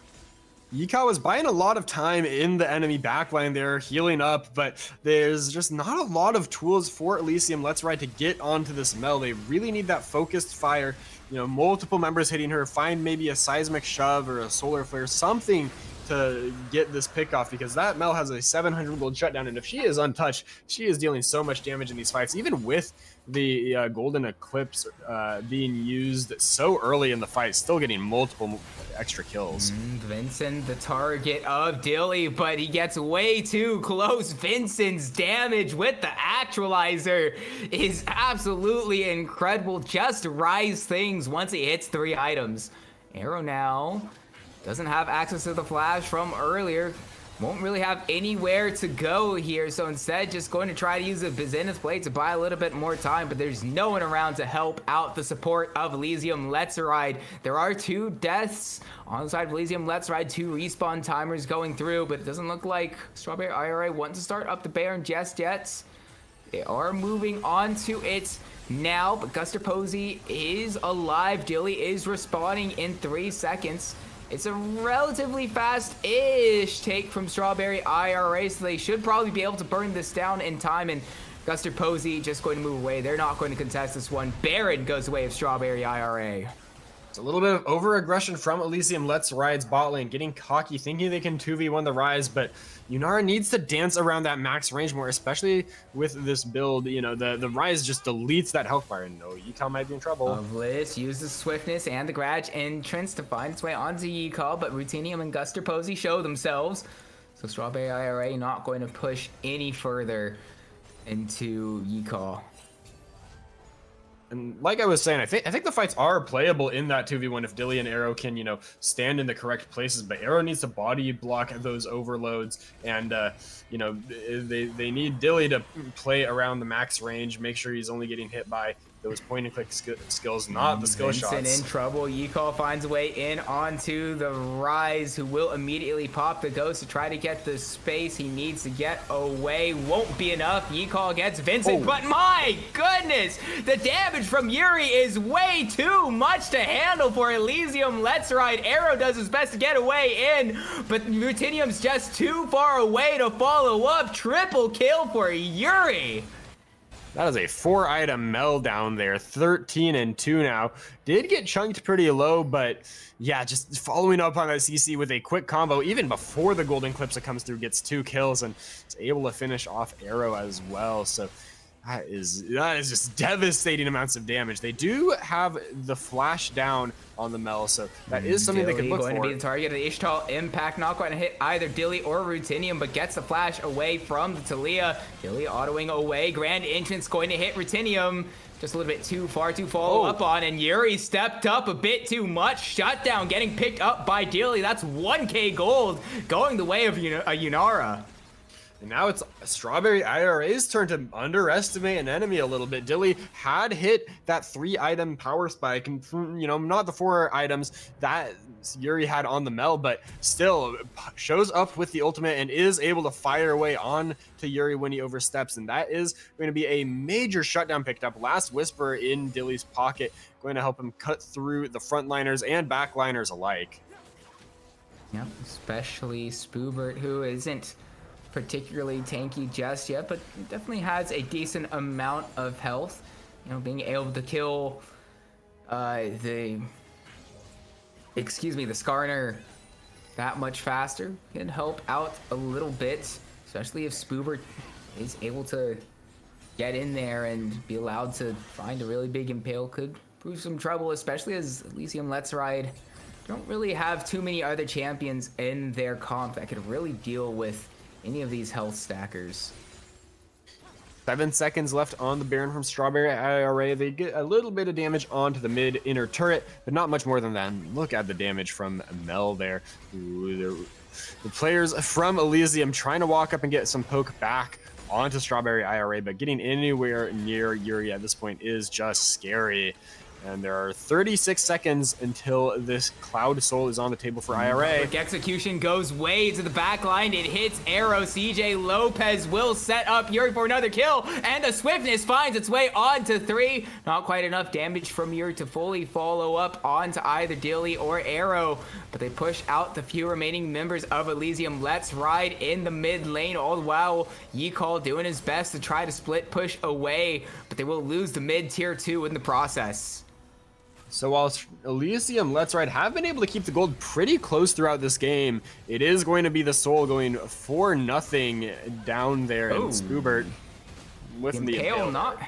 Yicall was buying a lot of time in the enemy backline there, healing up, but there's just not a lot of tools for Elysium Let's Ride to get onto this Mel. They really need that focused fire, you know, multiple members hitting her, find maybe a seismic shove or a solar flare, something to get this pick off, because that Mel has a 700 gold shutdown, and if she is untouched, she is dealing so much damage in these fights, even with the golden eclipse being used so early in the fight, still getting multiple extra kills. Vincent, the target of Dilly, but he gets way too close. Vincent's damage with the actualizer is absolutely incredible. Just rise things once he hits 3 items. Arrow now doesn't have access to the flash from earlier. Won't really have anywhere to go here, so instead just going to try to use a Zenith Blade to buy a little bit more time, but there's no one around to help out the support of Elysium Let's Ride. There are 2 deaths on the side of Elysium Let's Ride, 2 respawn timers going through, but it doesn't look like Strawberry IRA want to start up the Baron just yet. They are moving on to it now, but Guster Posey is alive. Dilly is respawning in 3 seconds. It's a relatively fast-ish take from Strawberry IRA, so they should probably be able to burn this down in time, and Guster Posey just going to move away. They're not going to contest this one. Baron goes away of Strawberry IRA. It's a little bit of over-aggression from Elysium Let's Ride's bot lane, getting cocky, thinking they can 2v1 the Rise, but Yunara needs to dance around that max range more, especially with this build. You know, the Rise just deletes that health bar, and no, Yicall might be in trouble. Loveless uses Swiftness and the Garage entrance to find its way onto Yicall, but Rutinium and Guster Posey show themselves. So Strawberry IRA not going to push any further into Yicall. And like I was saying, I think the fights are playable in that 2v1 if Dilly and Arrow can, you know, stand in the correct places. But Arrow needs to body block those overloads, and you know, they need Dilly to play around the max range, make sure he's only getting hit by those point and click skills, not the skill Vincent shots. in trouble. Yicall finds a way in onto the Rise, who will immediately pop the Ghost to try to get the space he needs to get away. Won't be enough. Yicall gets Vincent, but my goodness, the damage from Yuri is way too much to handle for Elysium Let's Ride. Arrow does his best to get away in, but Rutinium's just too far away to follow up. Triple kill for Yuri. That is a 4-item meltdown there, 13-2 now. Did get chunked pretty low, but yeah, just following up on that CC with a quick combo, even before the Golden Eclipse that comes through, gets 2 kills and is able to finish off Arrow as well. So that is just devastating amounts of damage. They do have the flash down on the Mel, so that is something they can look for. Going to be the target of the Ishtal impact, not going to hit either Dilly or Rutinium, but gets the flash away from the Talia. Dilly autoing away, grand entrance going to hit Rutinium. Just a little bit too far to follow up on, and Yuri stepped up a bit too much. Shutdown getting picked up by Dilly. That's 1k gold going the way of Yunara. And now it's Strawberry IRA's turn to underestimate an enemy a little bit. Dilly had hit that 3-item power spike, and you know, not the 4 items that Yuri had on the Mel, but still shows up with the ultimate and is able to fire away on to Yuri when he oversteps, and that is going to be a major shutdown picked up. Last Whisper in Dilly's pocket, going to help him cut through the frontliners and backliners alike. Yep, especially Spoobert, who isn't particularly tanky just yet, but definitely has a decent amount of health. You know, being able to kill the Skarner that much faster can help out a little bit. especially if Spoobert is able to get in there and be allowed to find a really big impale, could prove some trouble, especially as Elysium Let's Ride don't really have too many other champions in their comp that could really deal with any of these health stackers. 7 seconds left on the Baron from Strawberry IRA. They get a little bit of damage onto the mid inner turret, but not much more than that. Look at the damage from Mel there. Ooh, the players from Elysium trying to walk up and get some poke back onto Strawberry IRA, but getting anywhere near Yuri at this point is just scary. And there are 36 seconds until this Cloud Soul is on the table for IRA. Quick execution goes way to the back line. It hits Arrow. CJ Lopez will set up Yuri for another kill. And the Swiftness finds its way onto 3. Not quite enough damage from Yuri to fully follow up onto either Dilly or Arrow. But they push out the few remaining members of Elysium Let's Ride in the mid lane. All the while, Yikal doing his best to try to split push away. But they will lose the mid tier 2 in the process. So while Elysium Let's Ride have been able to keep the gold pretty close throughout this game, it is going to be the Soul going 4-0 down there, and Spoobert with the impale. Not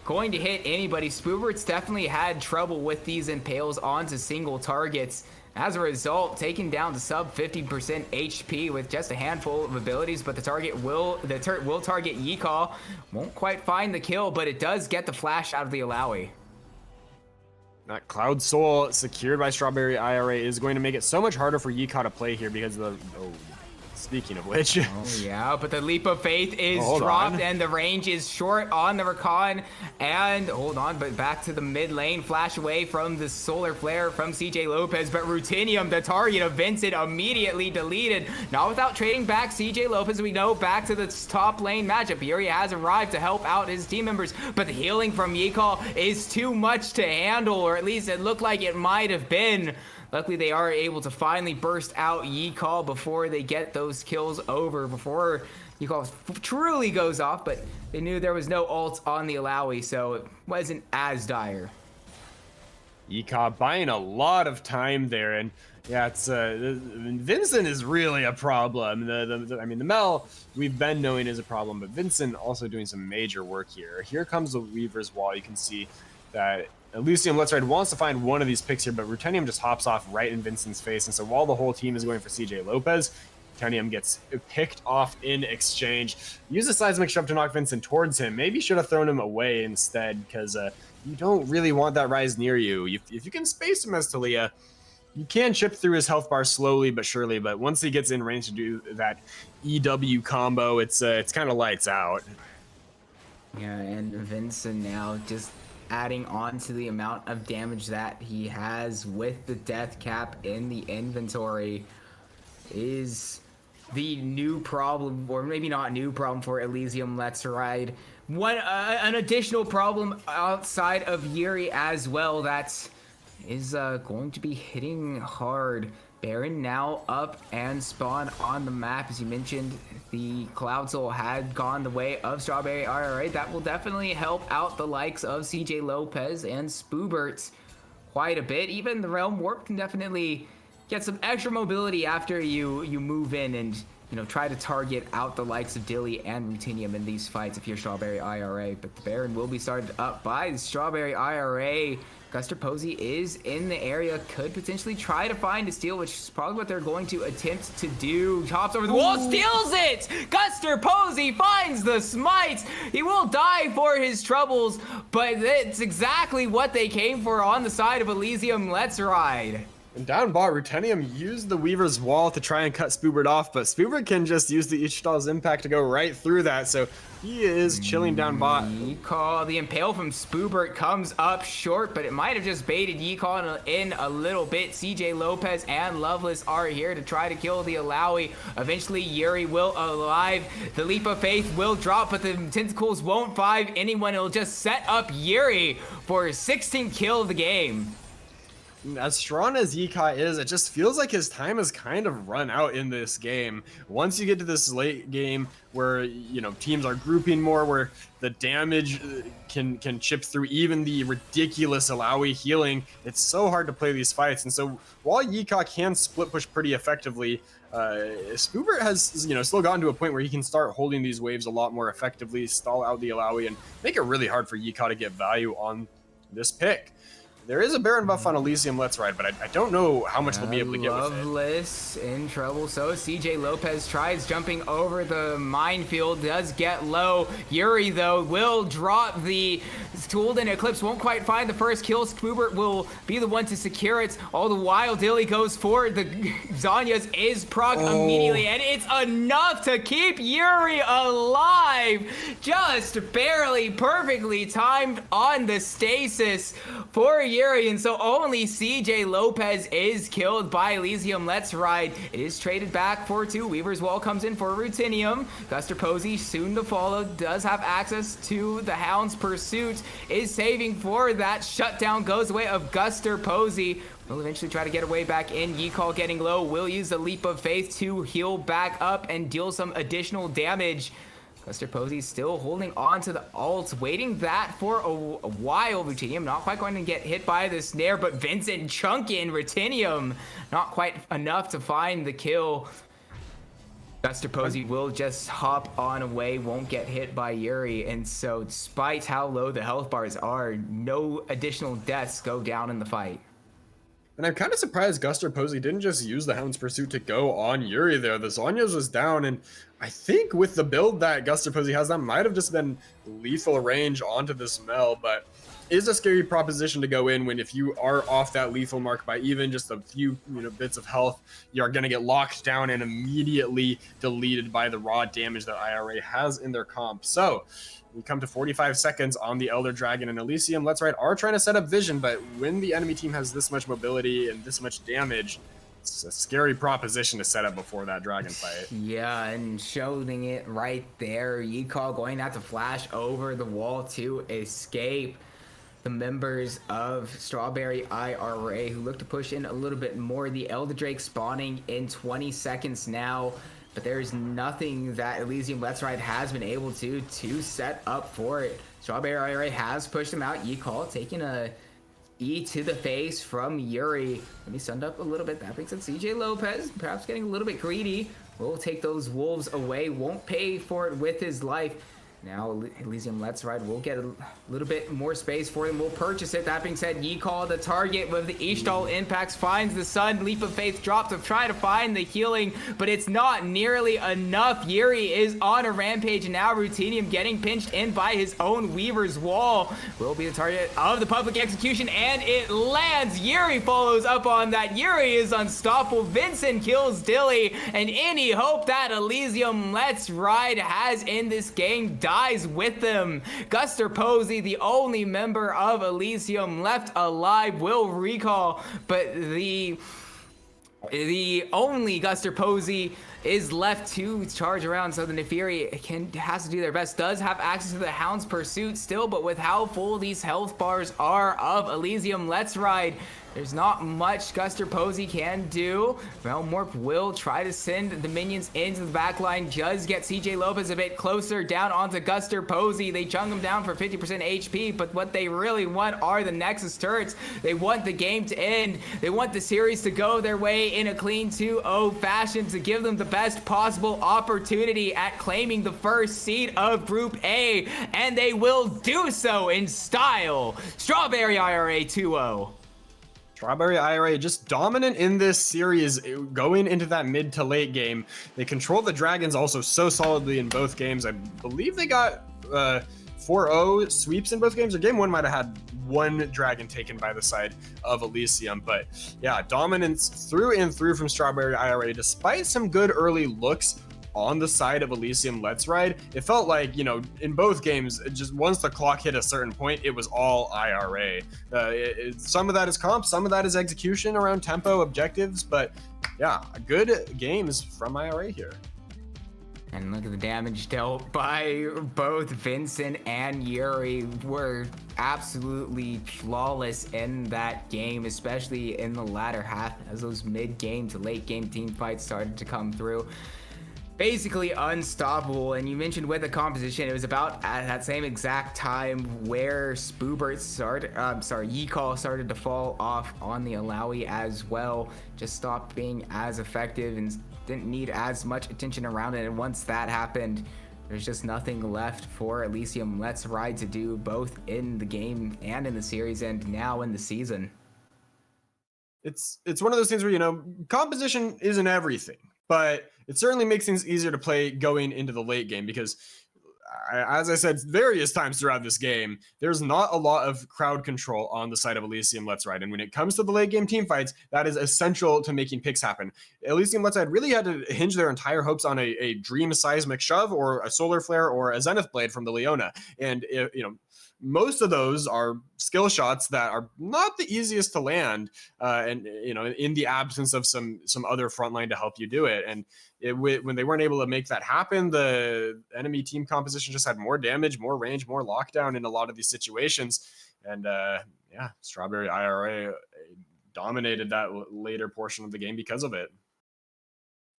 going to hit anybody. Spoobert's definitely had trouble with these impales onto single targets. As a result, taken down to sub 50% HP with just a handful of abilities, but the turret will target Yikal. Won't quite find the kill, but it does get the flash out of the Alawi. That Cloud Soul secured by Strawberry IRA is going to make it so much harder for Yikal to play here because of the... Speaking of which... Oh, yeah, but the Leap of Faith is dropped, and the range is short on the Rakan. And, hold on, but back to the mid lane. Flash away from the Solar Flare from CJ Lopez, but Rutinium, the target of Vincent, immediately deleted. Not without trading back CJ Lopez, we know, back to the top lane matchup. Yuri has arrived to help out his team members, but the healing from Yikal is too much to handle, or at least it looked like it might have been. Luckily, they are able to finally burst out Yikal before they get those kills over, before Yikal truly goes off, but they knew there was no ult on the Alawi, so it wasn't as dire. Yikal buying a lot of time there, and yeah, it's Vincent is really a problem. I mean, the Mel we've been knowing is a problem, but Vincent also doing some major work here. Here comes the Weaver's Wall. You can see that Elysium Let's Ride wants to find one of these picks here, but Rutenium just hops off right in Vincent's face. And so while the whole team is going for CJ Lopez, Rutenium gets picked off in exchange. Use a seismic shove to knock Vincent towards him. Maybe should have thrown him away instead, because you don't really want that Rise near you. If you can space him as Talia, you can chip through his health bar slowly but surely, but once he gets in range to do that EW combo, it's kind of lights out. Yeah, and Vincent now just adding on to the amount of damage that he has with the death cap in the inventory is the new problem, or maybe not new problem for Elysium Let's Ride. An additional problem outside of Yuri as well that is going to be hitting hard. Baron now up and spawn on the map. As you mentioned, the Cloud Soul had gone the way of Strawberry IRA. That will definitely help out the likes of CJ Lopez and Spoobert quite a bit. Even the Realm Warp can definitely get some extra mobility after you move in and, you know, try to target out the likes of Dilly and Rutinium in these fights if you're Strawberry IRA. But the Baron will be started up by the Strawberry IRA. Guster Posey is in the area, could potentially try to find a steal, which is probably what they're going to attempt to do. Hops over the wall, steals it! Guster Posey finds the smite! He will die for his troubles, but it's exactly what they came for on the side of Elysium Let's Ride. And down bot, Rutenium used the Weaver's Wall to try and cut Spoobert off, but Spoobert can just use the Ishtal's impact to go right through that, so he is chilling down bot. Yikal, the impale from Spoobert comes up short, but it might have just baited Yikal in a little bit. CJ Lopez and Loveless are here to try to kill the Alawi. Eventually, Yuri will alive. The Leap of Faith will drop, but the Tentacles won't find anyone. It'll just set up Yuri for his 16th kill of the game. As strong as Yikal is, it just feels like his time has kind of run out in this game. Once you get to this late game where, you know, teams are grouping more, where the damage can chip through even the ridiculous Alawi healing, it's so hard to play these fights. And so while Yikal can split push pretty effectively, Spoobert has, still gotten to a point where he can start holding these waves a lot more effectively, stall out the Alawi, and make it really hard for Yeehaw to get value on this pick. There is a Baron buff on Elysium Let's Ride, but I don't know how much they'll be able to get with it. Loveless in trouble. So CJ Lopez tries jumping over the minefield, does get low. Yuri, though, will drop the Tooled-in Eclipse, won't quite find the first kill. Spoobert will be the one to secure it. All the while, Dilly goes for the Zanya's is proc immediately, and it's enough to keep Yuri alive. Just barely perfectly timed on the stasis for Yuri, and so only CJ Lopez is killed by Elysium Let's Ride. It is traded back for 2. Weaver's Wall comes in for Rutinium. Guster Posey soon to follow, does have access to the Hound's Pursuit, is saving for that shutdown, goes away of Guster Posey. Will eventually try to get away back in. Yeehaw getting low, will use the Leap of Faith to heal back up and deal some additional damage. Guster Posey still holding on to the ult, waiting that for a while. Rutinium not quite going to get hit by the snare, but Vincent chunking Rutinium. Not quite enough to find the kill. Guster Posey will just hop on away, won't get hit by Yuri, and so despite how low the health bars are, no additional deaths go down in the fight. And I'm kind of surprised Guster Posey didn't just use the Hound's Pursuit to go on Yuri there. The Zanya's was down, and I think with the build that Guster Posey has, that might have just been lethal range onto this Mel, but is a scary proposition to go in when if you are off that lethal mark by even just a few bits of health, you're going to get locked down and immediately deleted by the raw damage that IRA has in their comp. So we come to 45 seconds on the Elder Dragon, and Elysium Let's Ride are trying to set up vision, but when the enemy team has this much mobility and this much damage, it's a scary proposition to set up before that dragon fight. Yeah, and showing it right there. Yeehaw going to have to flash over the wall to escape the members of Strawberry IRA, who look to push in a little bit more. The Elder Drake spawning in 20 seconds now, but there's nothing that Elysium Let's Ride has been able to set up for it. Strawberry IRA has pushed him out. Yeehaw taking a E to the face from Yuri. Let me send up a little bit. That makes it CJ Lopez, perhaps getting a little bit greedy. Will take those wolves away, won't pay for it with his life. Now Elysium Let's Ride will get a little bit more space for them. We'll purchase it. That being said, Yeehaw, the target with the Ishtal impacts, finds the Sun. Leap of Faith drops to try to find the healing, but it's not nearly enough. Yuri is on a rampage, and now Rutinium getting pinched in by his own Weaver's Wall. Will be the target of the public execution, and it lands. Yuri follows up on that. Yuri is unstoppable. Vincent kills Dilly, and any hope that Elysium Let's Ride has in this game dies with them. Guster Posey, the only member of Elysium left alive, will recall, but the only Guster Posey is left to charge around, so the Neferi has to do their best. Does have access to the Hound's Pursuit still, but with how full these health bars are of Elysium Let's Ride, there's not much Guster Posey can do. Realmorph will try to send the minions into the backline. Does get CJ Lopez a bit closer down onto Guster Posey. They chunk him down for 50% HP, but what they really want are the Nexus turrets. They want the game to end. They want the series to go their way in a clean 2-0 fashion to give them the best possible opportunity at claiming the first seed of Group A, and they will do so in style. Strawberry IRA 2-0. Strawberry IRA just dominant in this series going into that mid to late game. They control the Dragons also so solidly in both games. I believe they got 4-0 sweeps in both games, or game one might have had one dragon taken by the side of Elysium. But yeah, dominance through and through from Strawberry IRA, despite some good early looks on the side of Elysium Let's Ride. It felt like, in both games, just once the clock hit a certain point, it was all IRA. Some of that is comp, some of that is execution around tempo, objectives, but yeah, good games from IRA here. And look at the damage dealt by both Vincent and Yuri. Were absolutely flawless in that game, especially in the latter half as those mid-game to late-game team fights started to come through. basically unstoppable. And you mentioned with the composition, it was about at that same exact time where Spoobert started, Yecall started to fall off on the Alawi as well. Just stopped being as effective and didn't need as much attention around it. And once that happened, there's just nothing left for Elysium Let's Ride to do, both in the game and in the series, and now in the season. It's one of those things where, composition isn't everything, but it certainly makes things easier to play going into the late game because, as I said various times throughout this game, there's not a lot of crowd control on the side of Elysium Let's Ride. And when it comes to the late game team fights, that is essential to making picks happen. Elysium Let's Ride really had to hinge their entire hopes on a Dream Seismic Shove or a Solar Flare or a Zenith Blade from the Leona. And, most of those are skill shots that are not the easiest to land, and in the absence of some other frontline to help you do it. And when they weren't able to make that happen, the enemy team composition just had more damage, more range, more lockdown in a lot of these situations. And Strawberry IRA dominated that later portion of the game because of it.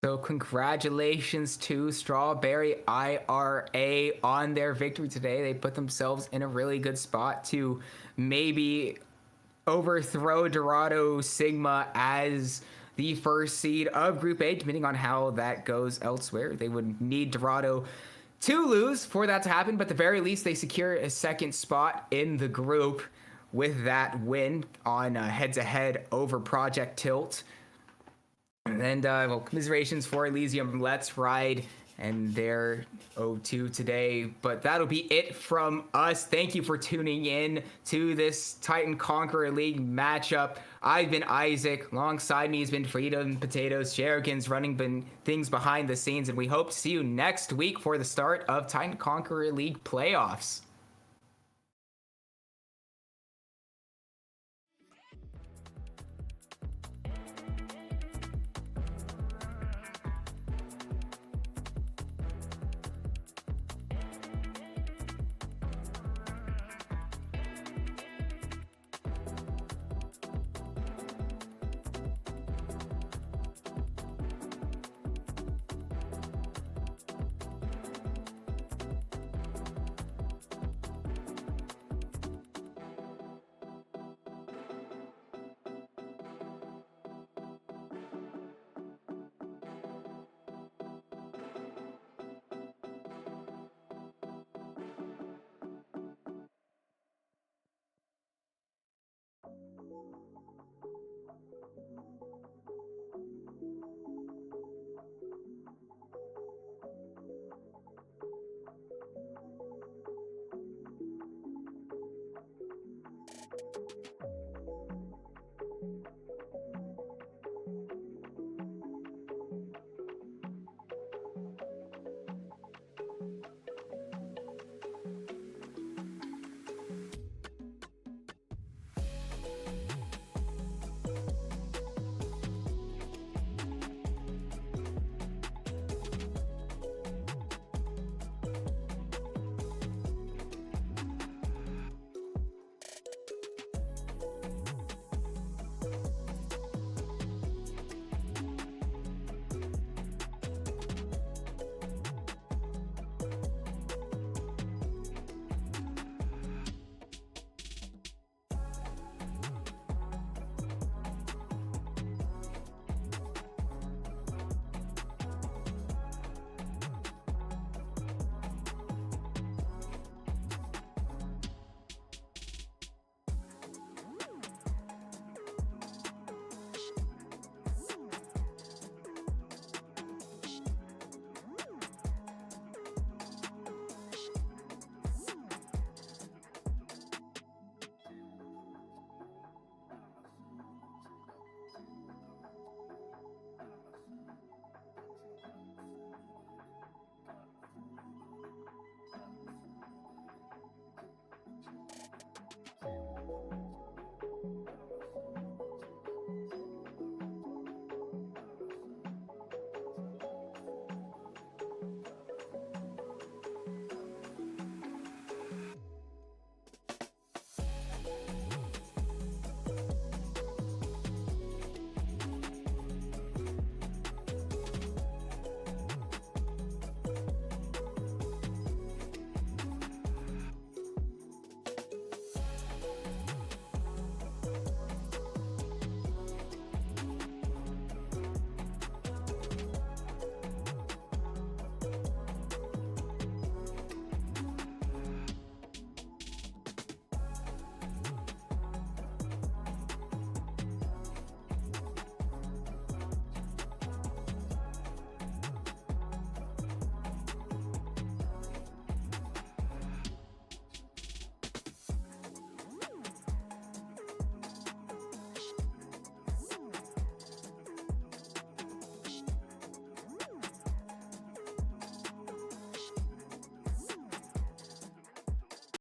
So congratulations to Strawberry IRA on their victory today. They put themselves in a really good spot to maybe overthrow Dorado Sigma as the first seed of Group A, depending on how that goes elsewhere. They would need Dorado to lose for that to happen, but at the very least, they secure a second spot in the group with that win on head-to-head over Project Tilt. And commiserations for Elysium Let's Ride and their 0-2 today. But that'll be it from us. Thank you for tuning in to this Titan Conqueror League matchup. I've been Isaac. Alongside me has been Freedom Potatoes. Sherigan's running things behind the scenes. And we hope to see you next week for the start of Titan Conqueror League playoffs.